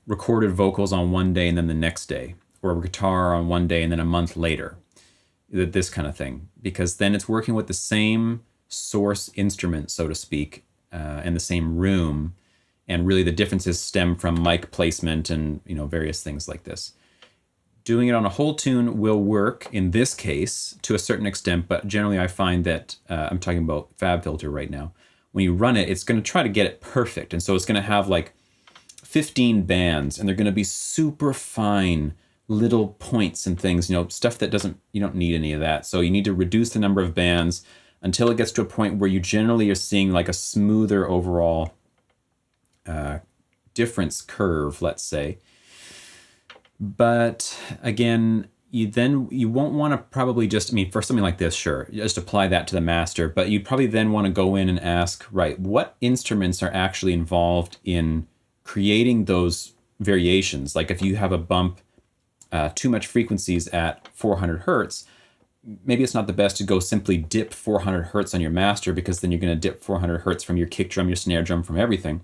recorded vocals on one day and then the next day, or a guitar on one day and then a month later, this kind of thing, because then it's working with the same source instrument, so to speak, in the same room, and really the differences stem from mic placement and various things like this. Doing it on a whole tune will work in this case to a certain extent, but generally I find that I'm talking about FabFilter right now. When you run it, it's going to try to get it perfect, and so it's going to have like 15 bands, and they're going to be super fine little points and things, stuff that you don't need any of that. So you need to reduce the number of bands until it gets to a point where you generally are seeing like a smoother overall difference curve, let's say. But again, you won't want to probably just, for something like this, sure, just apply that to the master, but you'd probably then want to go in and ask, right, what instruments are actually involved in creating those variations? Like if you have a bump too much frequencies at 400 hertz, maybe it's not the best to go simply dip 400 hertz on your master, because then you're going to dip 400 hertz from your kick drum, your snare drum, from everything.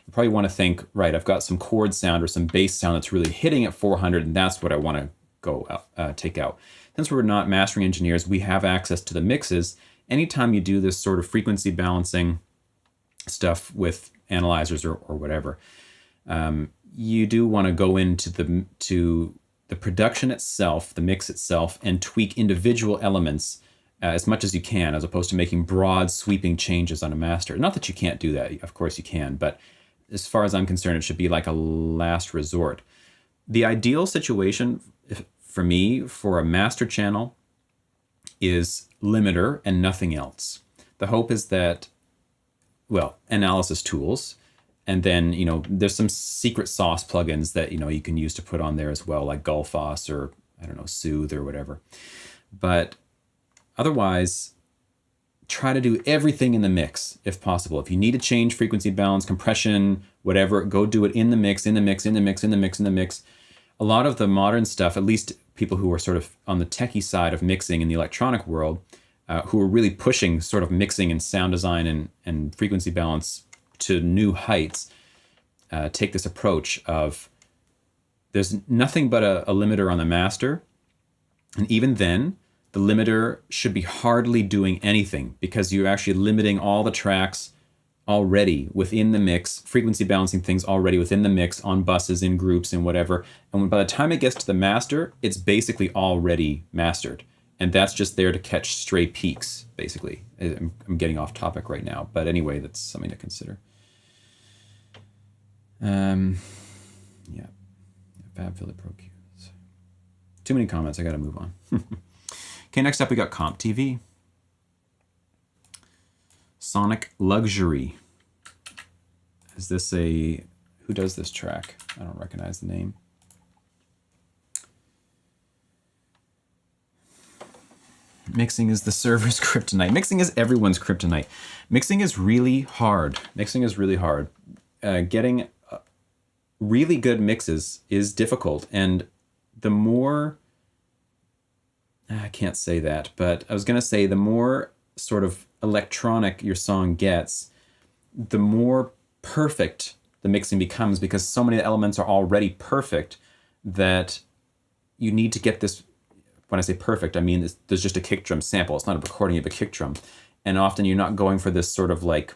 You probably want to think, right, I've got some chord sound or some bass sound that's really hitting at 400, and that's what I want to go take out. Since we're not mastering engineers, we have access to the mixes. Anytime you do this sort of frequency balancing stuff with analyzers or whatever, you do want to go into the production itself, the mix itself, and tweak individual elements as much as you can, as opposed to making broad sweeping changes on a master. Not that you can't do that, of course you can, but as far as I'm concerned, it should be like a last resort. The ideal situation for me for a master channel is limiter and nothing else. The hope is that, analysis tools, and then, there's some secret sauce plugins that, you can use to put on there as well, like Gullfoss or, Soothe or whatever. But otherwise, try to do everything in the mix if possible. If you need to change frequency balance, compression, whatever, go do it in the mix. A lot of the modern stuff, at least people who are sort of on the techie side of mixing in the electronic world, who are really pushing sort of mixing and sound design and frequency balance to new heights, take this approach of there's nothing but a limiter on the master. And even then, the limiter should be hardly doing anything because you're actually limiting all the tracks already within the mix, frequency balancing things already within the mix on buses, in groups, and whatever. And by the time it gets to the master, it's basically already mastered. And that's just there to catch stray peaks, basically. I'm getting off topic right now. But anyway, that's something to consider. Yeah. FabFilter Pro Qs. Too many comments. I got to move on. Okay, next up we got Comp TV. Sonic Luxury. Is this a... Who does this track? I don't recognize the name. Mixing is the server's kryptonite. Mixing is everyone's kryptonite. Mixing is really hard. Mixing is really hard. Getting really good mixes is difficult. And the more... I can't say that, but I was going to say the more sort of electronic your song gets, the more perfect the mixing becomes, because so many elements are already perfect that you need to get this. When I say perfect, I mean there's just a kick drum sample. It's not a recording of a kick drum. And often you're not going for this sort of like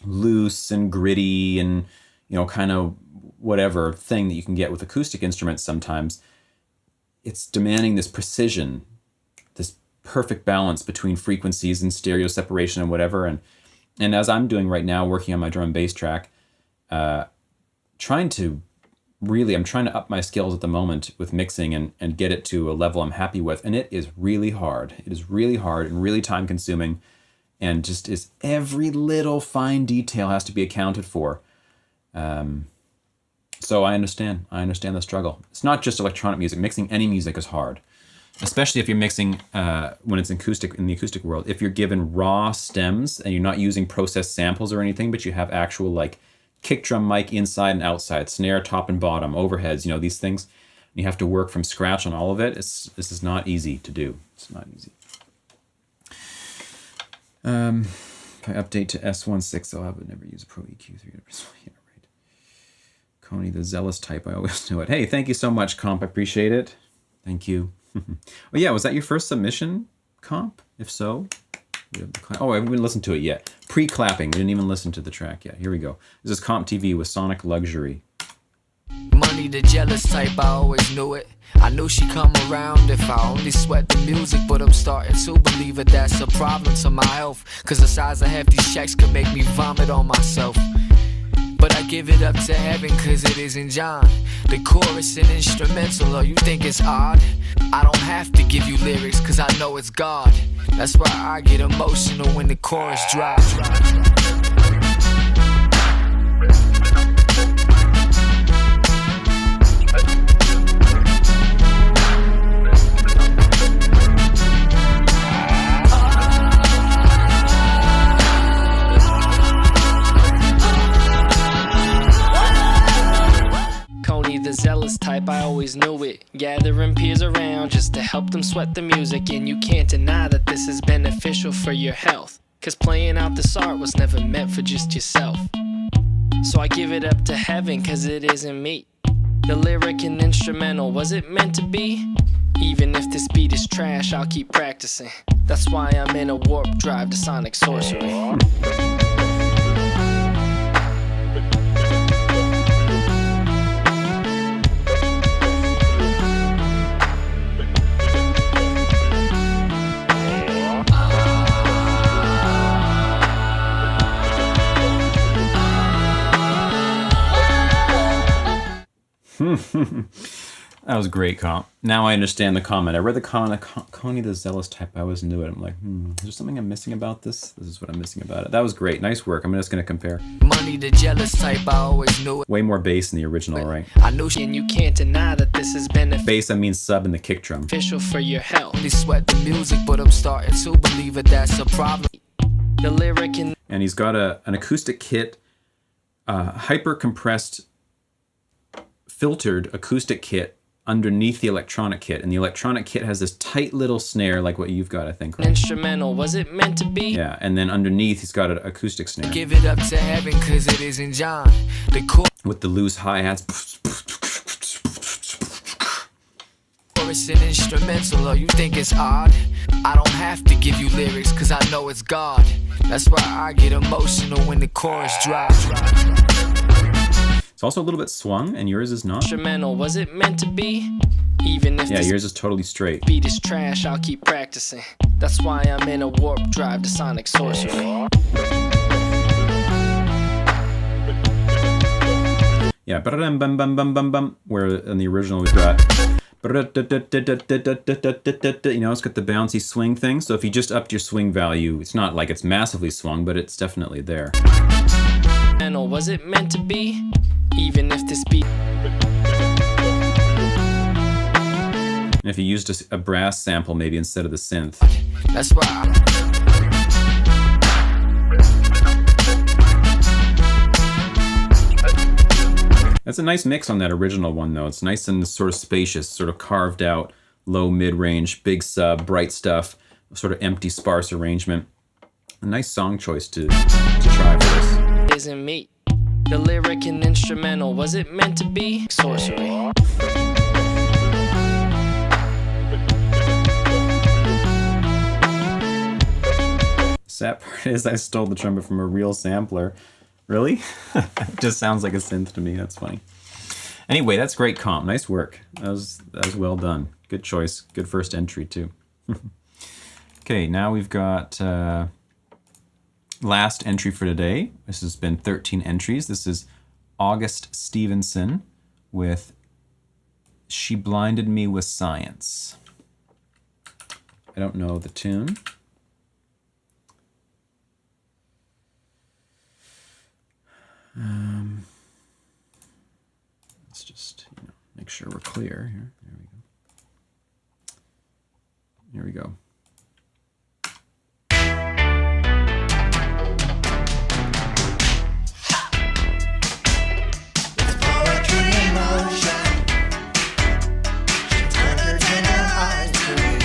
loose and gritty and, kind of whatever thing that you can get with acoustic instruments sometimes. It's demanding this precision, this perfect balance between frequencies and stereo separation and whatever. And as I'm doing right now, working on my drum and bass track, I'm trying to up my skills at the moment with mixing and get it to a level I'm happy with. And it is really hard. It is really hard and really time consuming, and just is every little fine detail has to be accounted for. So I understand the struggle. It's not just electronic music. Mixing any music is hard, especially if you're mixing when it's acoustic in the acoustic world. If you're given raw stems and you're not using processed samples or anything, but you have actual like kick drum mic inside and outside, snare top and bottom, overheads, these things. You have to work from scratch on all of it. This is not easy to do. It's not easy. If I update to S16, I would never use a Pro EQ 3. Yeah, right. Konyi, the zealous type, I always knew it. Hey, thank you so much, Comp. I appreciate it. Thank you. Oh yeah, was that your first submission, Comp? If so, oh, I haven't even listened to it yet. Pre-clapping. We didn't even listen to the track yet. Here we go. This is Comp TV with Sonic Luxury. Money, the jealous type, I always knew it. I knew she'd come around if I only sweat the music, but I'm starting to believe it. That's a problem to my health, cause the size of hefty checks could make me vomit on myself. But I give it up to heaven cause it isn't John. The chorus and instrumental, oh you think it's odd? I don't have to give you lyrics cause I know it's God. That's why I get emotional when the chorus drops. Konyi, the zealous type, I always knew it. Gathering peers around just to help them sweat the music. And you can't deny that this is beneficial for your health, cause playing out this art was never meant for just yourself. So I give it up to heaven cause it isn't me. The lyric and instrumental, was it meant to be? Even if this beat is trash, I'll keep practicing. That's why I'm in a warp drive to sonic sorcery. That was great, Comp. Now I understand the comment. I read the comment, Konyi the zealous type, I always knew it. I'm like, is there something I'm missing about this? This is what I'm missing about it. That was great. Nice work. I'm just going to compare. Money, the jealous type, I always knew it. Way more bass in the original, right? I know and you can't deny that this has been bass, I mean sub in the kick drum. Official for your health. They sweat the music, but I'm starting to believe that that's a problem. The lyric and he's got an acoustic kit, hyper compressed, filtered acoustic kit underneath the electronic kit, and the electronic kit has this tight little snare like what you've got, I think. Right? Instrumental, was it meant to be? Yeah, and then underneath he's got an acoustic snare. Give it up to heaven cause it isn't John. The with the loose hi-hats. chorus and instrumental, or you think it's odd? I don't have to give you lyrics, cause I know it's God. That's why I get emotional when the chorus drops. It's also a little bit swung, and yours is not. Instrumental, was it meant to be? Even if Yeah, this yours is totally straight. beat is trash, I'll keep practicing. That's why I'm in a warp drive to sonic sorcery. Yeah, bum bum bum bum bum bum. Where in the original we've got, you know, it's got the bouncy swing thing. So if you just upped your swing value, it's not like it's massively swung, but it's definitely there. Instrumental, was it meant to be? Even if this beat. And if you used a brass sample maybe instead of the synth. That's why That's a nice mix on that original one though. It's nice and sort of spacious, sort of carved out, low, mid-range, big sub, bright stuff, sort of empty, sparse arrangement. A nice song choice to try for this. Isn't me. The lyric and instrumental, was it meant to be? Sorcery. Sad part is I stole the trumpet from a real sampler. Really? It just sounds like a synth to me. That's funny. Anyway, that's great comp. Nice work. That was well done. Good choice. Good first entry too. Okay, now we've got last entry for today. This has been 13 entries. This is August Stevenson with She Blinded Me with Science. I don't know the tune. Let's just make sure we're clear here. Here we go. It's poetry in motion. She turned her tender eyes to me.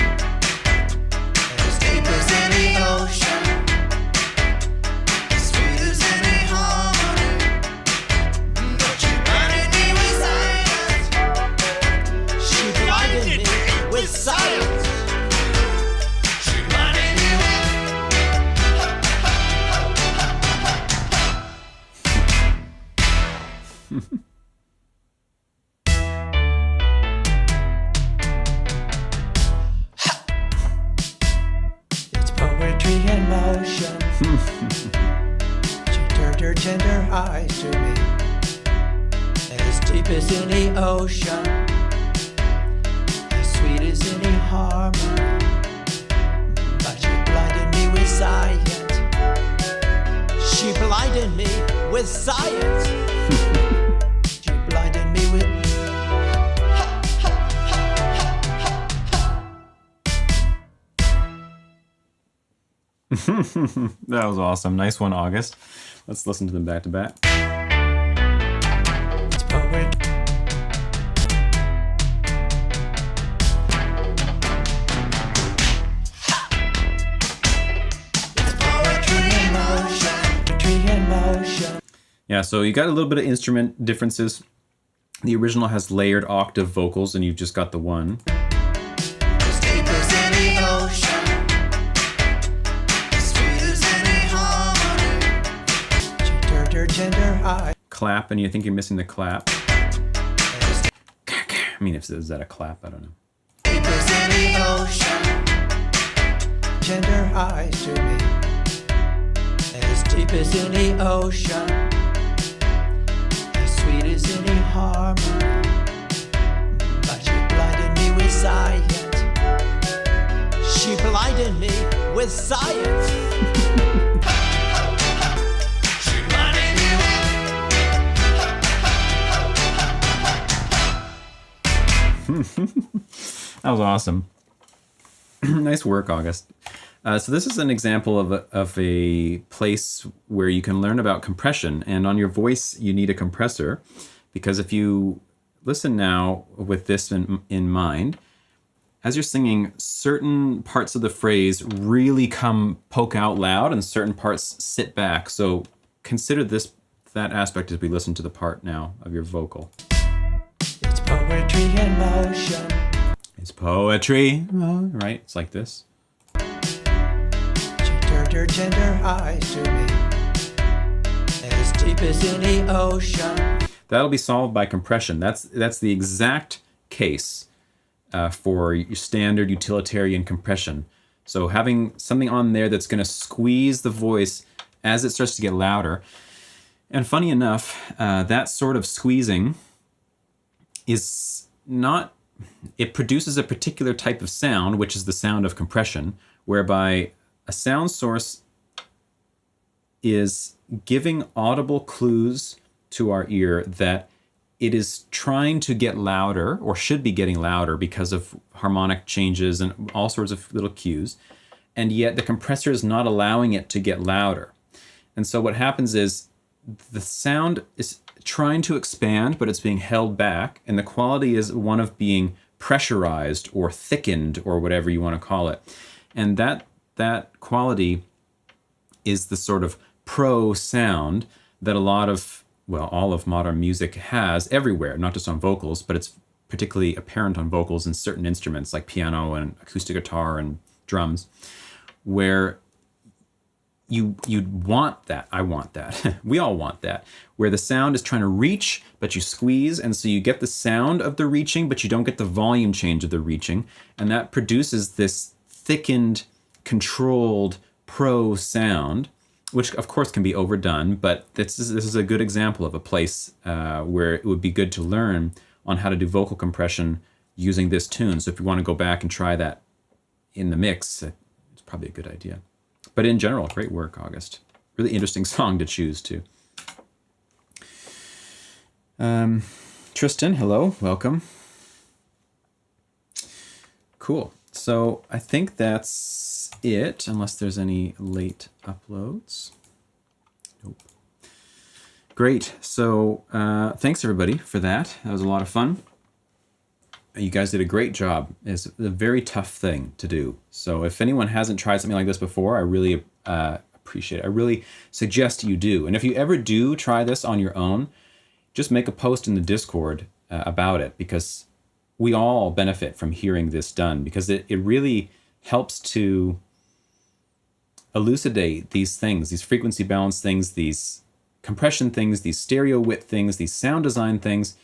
As deep as any ocean, as sweet as any harmony. But she blinded me with science. She blinded me with science. She blinded me with. It's poetry in motion. She turned her tender eyes to me. As deep as any ocean, as sweet as any harmony. But she blinded me with science. She blinded me with science. She blinded me with. That was awesome. Nice one, August. Let's listen to them back to back. It's poetry. It's poetry in motion. Poetry in motion. Yeah, so you got a little bit of instrument differences. The original has layered octave vocals, and you've just got the one. As deep as any ocean, as sweet as any harmony. She turned her tender eye. Clap, and you think you're missing the clap. As I mean, is that a clap? I don't know. deep as any ocean, tender eyes to me. As deep as any ocean, as sweet as any harmony. But she blinded me with science. She blinded me with science. She blinded me with. That was awesome. Nice work, August. So this is an example of a place where you can learn about compression. And on your voice, you need a compressor. Because if you listen now with this in mind, as you're singing, certain parts of the phrase really poke out loud and certain parts sit back. So consider that aspect as we listen to the part now of your vocal. It's poetry in motion. It's poetry, right? It's like this. She turned her tender eyes to me, as deep as any ocean. That'll be solved by compression. That's the exact case for your standard utilitarian compression. So having something on there that's going to squeeze the voice as it starts to get louder. And funny enough, that sort of squeezing is not, it produces a particular type of sound, which is the sound of compression, whereby a sound source is giving audible clues to our ear that it is trying to get louder, or should be getting louder because of harmonic changes and all sorts of little cues, and yet the compressor is not allowing it to get louder. And so what happens is the sound is trying to expand, but it's being held back, and the quality is one of being pressurized or thickened or whatever you want to call it. And that quality is the sort of pro sound that a lot of, well, all of modern music has everywhere, not just on vocals, but it's particularly apparent on vocals and certain instruments like piano and acoustic guitar and drums, where you'd want that. I want that. We all want that, where the sound is trying to reach, but you squeeze, and so you get the sound of the reaching, but you don't get the volume change of the reaching, and that produces this thickened, controlled pro sound, which of course can be overdone, but this is a good example of a place where it would be good to learn on how to do vocal compression using this tune. So if you want to go back and try that in the mix, it's probably a good idea. But in general, great work, August. Really interesting song to choose too. Tristan, hello, welcome. Cool. So I think that's it, unless there's any late uploads. Nope. Great. So thanks everybody for that. That was a lot of fun. You guys did a great job. It's a very tough thing to do. So if anyone hasn't tried something like this before, I really appreciate it. I really suggest you do. And if you ever do try this on your own, just make a post in the Discord about it, because we all benefit from hearing this done, because it really helps to elucidate these things, these frequency balance things, these compression things, these stereo width things, these sound design things,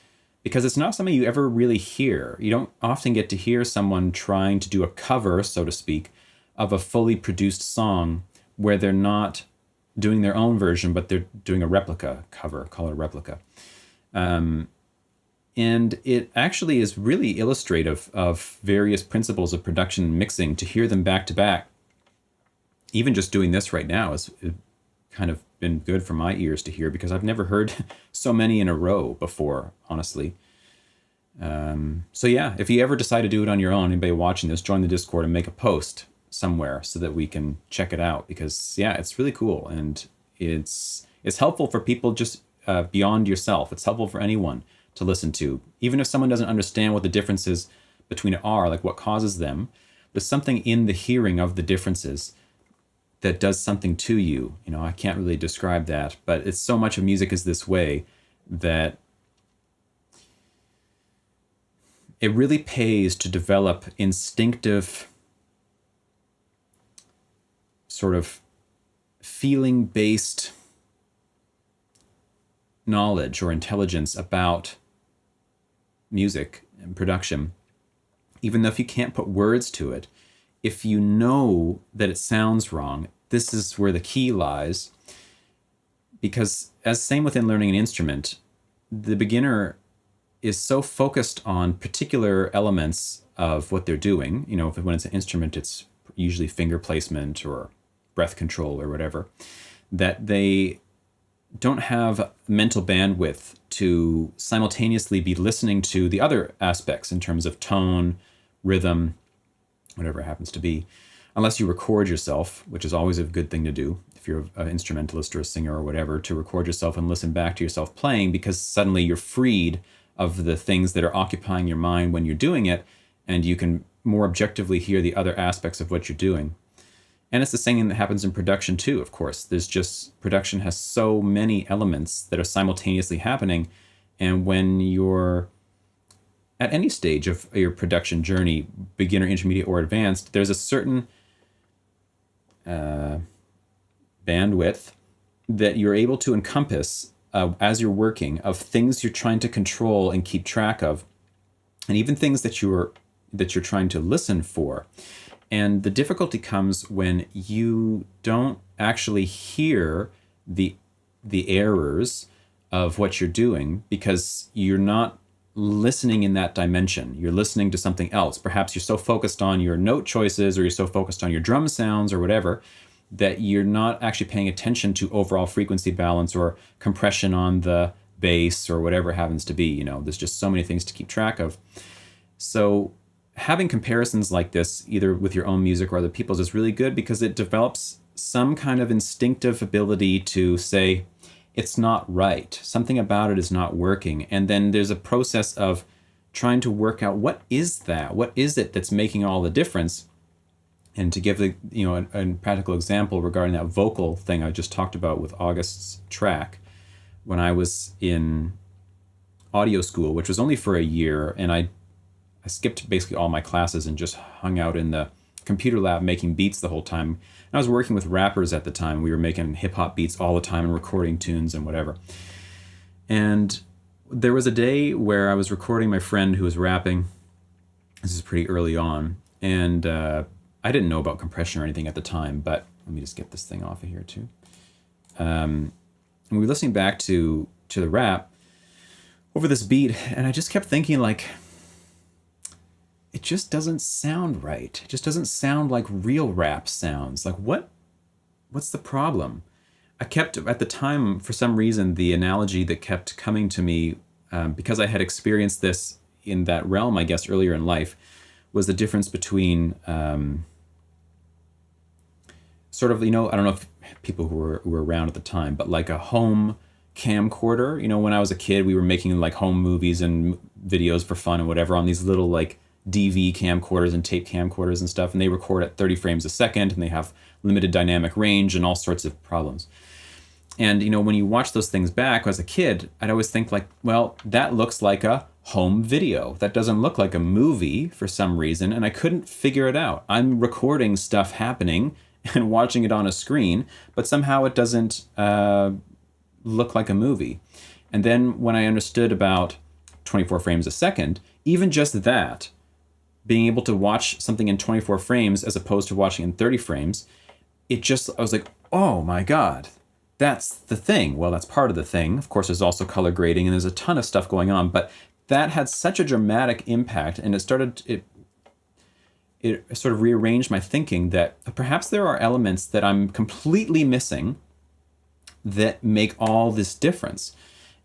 because it's not something you ever really hear. You don't often get to hear someone trying to do a cover, so to speak, of a fully produced song where they're not doing their own version, but they're doing a replica cover, call it a replica. And it actually is really illustrative of various principles of production and mixing, to hear them back to back. Even just doing this right now has kind of been good for my ears to hear, because I've never heard so many in a row before, honestly. So yeah, if you ever decide to do it on your own, anybody watching this, join the Discord and make a post somewhere so that we can check it out, because yeah, it's really cool, and it's helpful for people just beyond yourself. It's helpful for anyone to listen to, even if someone doesn't understand what the differences between it are, like what causes them. There's something in the hearing of the differences that does something to you. You know, I can't really describe that, but it's so much of music is this way that it really pays to develop instinctive sort of feeling-based knowledge or intelligence about music and production. Even though if you can't put words to it, if you know that it sounds wrong, this is where the key lies. Because as same within learning an instrument, the beginner is so focused on particular elements of what they're doing. You know, when it's an instrument, it's usually finger placement or breath control or whatever, that they don't have mental bandwidth to simultaneously be listening to the other aspects in terms of tone, rhythm, whatever it happens to be, unless you record yourself, which is always a good thing to do if you're an instrumentalist or a singer or whatever, to record yourself and listen back to yourself playing, because suddenly you're freed of the things that are occupying your mind when you're doing it, and you can more objectively hear the other aspects of what you're doing. And it's the same thing that happens in production too, of course. There's just, production has so many elements that are simultaneously happening, and when you're at any stage of your production journey, beginner, intermediate, or advanced, there's a certain bandwidth that you're able to encompass as you're working, of things you're trying to control and keep track of, and even things that you're trying to listen for. And the difficulty comes when you don't actually hear the errors of what you're doing, because you're not listening in that dimension. You're listening to something else. Perhaps you're so focused on your note choices, or you're so focused on your drum sounds or whatever, that you're not actually paying attention to overall frequency balance or compression on the bass or whatever it happens to be. You know, there's just so many things to keep track of. So having comparisons like this, either with your own music or other people's, is really good, because it develops some kind of instinctive ability to say, it's not right. Something about it is not working. And then there's a process of trying to work out, what is that? What is it that's making all the difference? And to give a practical example regarding that vocal thing I just talked about with August's track, when I was in audio school, which was only for a year, and I skipped basically all my classes and just hung out in the computer lab making beats the whole time. And I was working with rappers at the time. We were making hip-hop beats all the time and recording tunes and whatever. And there was a day where I was recording my friend who was rapping. This is pretty early on. And I didn't know about compression or anything at the time, but let me just get this thing off of here too. And we were listening back to the rap over this beat, and I just kept thinking, like, it just doesn't sound right. It just doesn't sound like real rap sounds. Like, what's the problem? I kept, at the time, for some reason, the analogy that kept coming to me, because I had experienced this in that realm, I guess, earlier in life, was the difference between sort of, I don't know if people who were around at the time, but like a home camcorder. When I was a kid, we were making like home movies and videos for fun and whatever on these little like DV camcorders and tape camcorders and stuff, and they record at 30 frames a second, and they have limited dynamic range and all sorts of problems. And when you watch those things back as a kid, I'd always think like, well, that looks like a home video. That doesn't look like a movie for some reason, and I couldn't figure it out. I'm recording stuff happening and watching it on a screen, but somehow it doesn't look like a movie. And then when I understood about 24 frames a second, even just that, being able to watch something in 24 frames as opposed to watching in 30 frames, I was like, oh my God, that's the thing. Well, that's part of the thing. Of course, there's also color grading, and there's a ton of stuff going on, but that had such a dramatic impact, and it sort of rearranged my thinking that perhaps there are elements that I'm completely missing that make all this difference.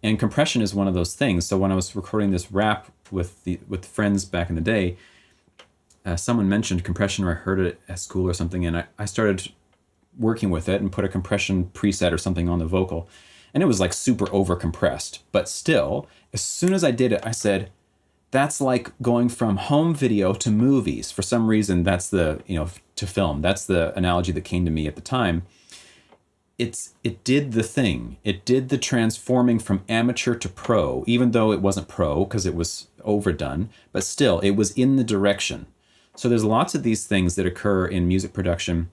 And compression is one of those things. So when I was recording this rap with friends back in the day, someone mentioned compression, or I heard it at school or something, and I started working with it and put a compression preset or something on the vocal. And it was like super over compressed, but still, as soon as I did it, I said, that's like going from home video to movies. For some reason, that's to film. That's the analogy that came to me at the time. It did the thing. It did the transforming from amateur to pro, even though it wasn't pro because it was overdone, but still, it was in the direction. So there's lots of these things that occur in music production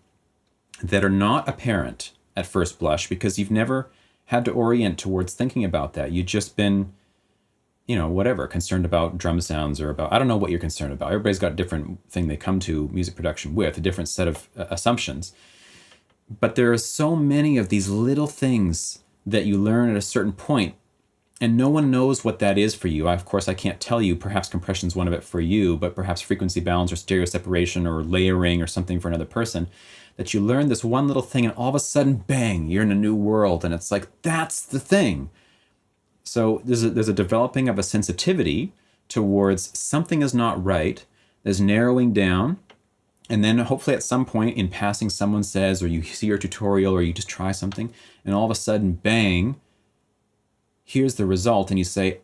that are not apparent at first blush because you've never had to orient towards thinking about that. You've just been, whatever, concerned about drum sounds or about, I don't know what you're concerned about. Everybody's got a different thing they come to music production with, a different set of assumptions. But there are so many of these little things that you learn at a certain point, and no one knows what that is for you. Of course, I can't tell you. Perhaps compression is one of it for you, but perhaps frequency balance or stereo separation or layering or something for another person. That you learn this one little thing, and all of a sudden, bang, you're in a new world, and it's like, that's the thing. So there's a developing of a sensitivity towards something is not right. There's narrowing down. And then hopefully at some point in passing, someone says, or you see your tutorial, or you just try something, and all of a sudden, bang, here's the result. And you say,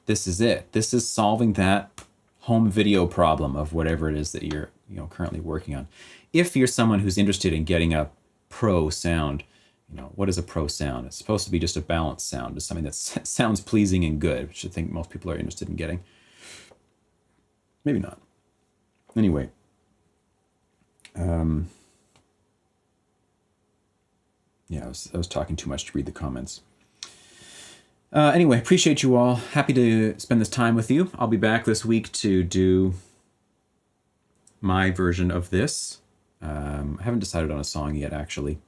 this is it. This is solving that home video problem of whatever it is that you're currently working on. If you're someone who's interested in getting a pro sound, what is a pro sound? It's supposed to be just a balanced sound. It's something that sounds pleasing and good, which I think most people are interested in getting. Maybe not. Anyway. Yeah, I was talking too much to read the comments. Anyway, appreciate you all. Happy to spend this time with you. I'll be back this week to do my version of this. I haven't decided on a song yet, actually.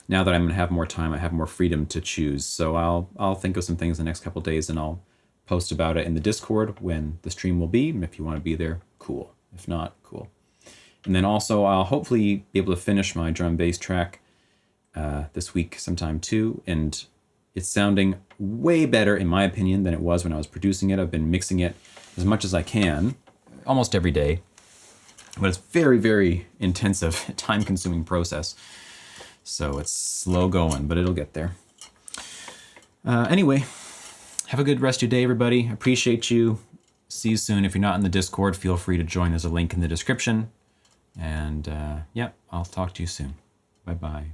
Now that I'm going to have more time, I have more freedom to choose. So I'll think of some things in the next couple of days, and I'll post about it in the Discord when the stream will be. If you want to be there, cool. If not, cool. And then also I'll hopefully be able to finish my drum and bass track this week sometime too. And it's sounding way better, in my opinion, than it was when I was producing it. I've been mixing it as much as I can, almost every day. But it's very, very intensive, time-consuming process. So it's slow going, but it'll get there. Anyway, have a good rest of your day, everybody. Appreciate you. See you soon. If you're not in the Discord, feel free to join. There's a link in the description. And yeah, I'll talk to you soon. Bye-bye.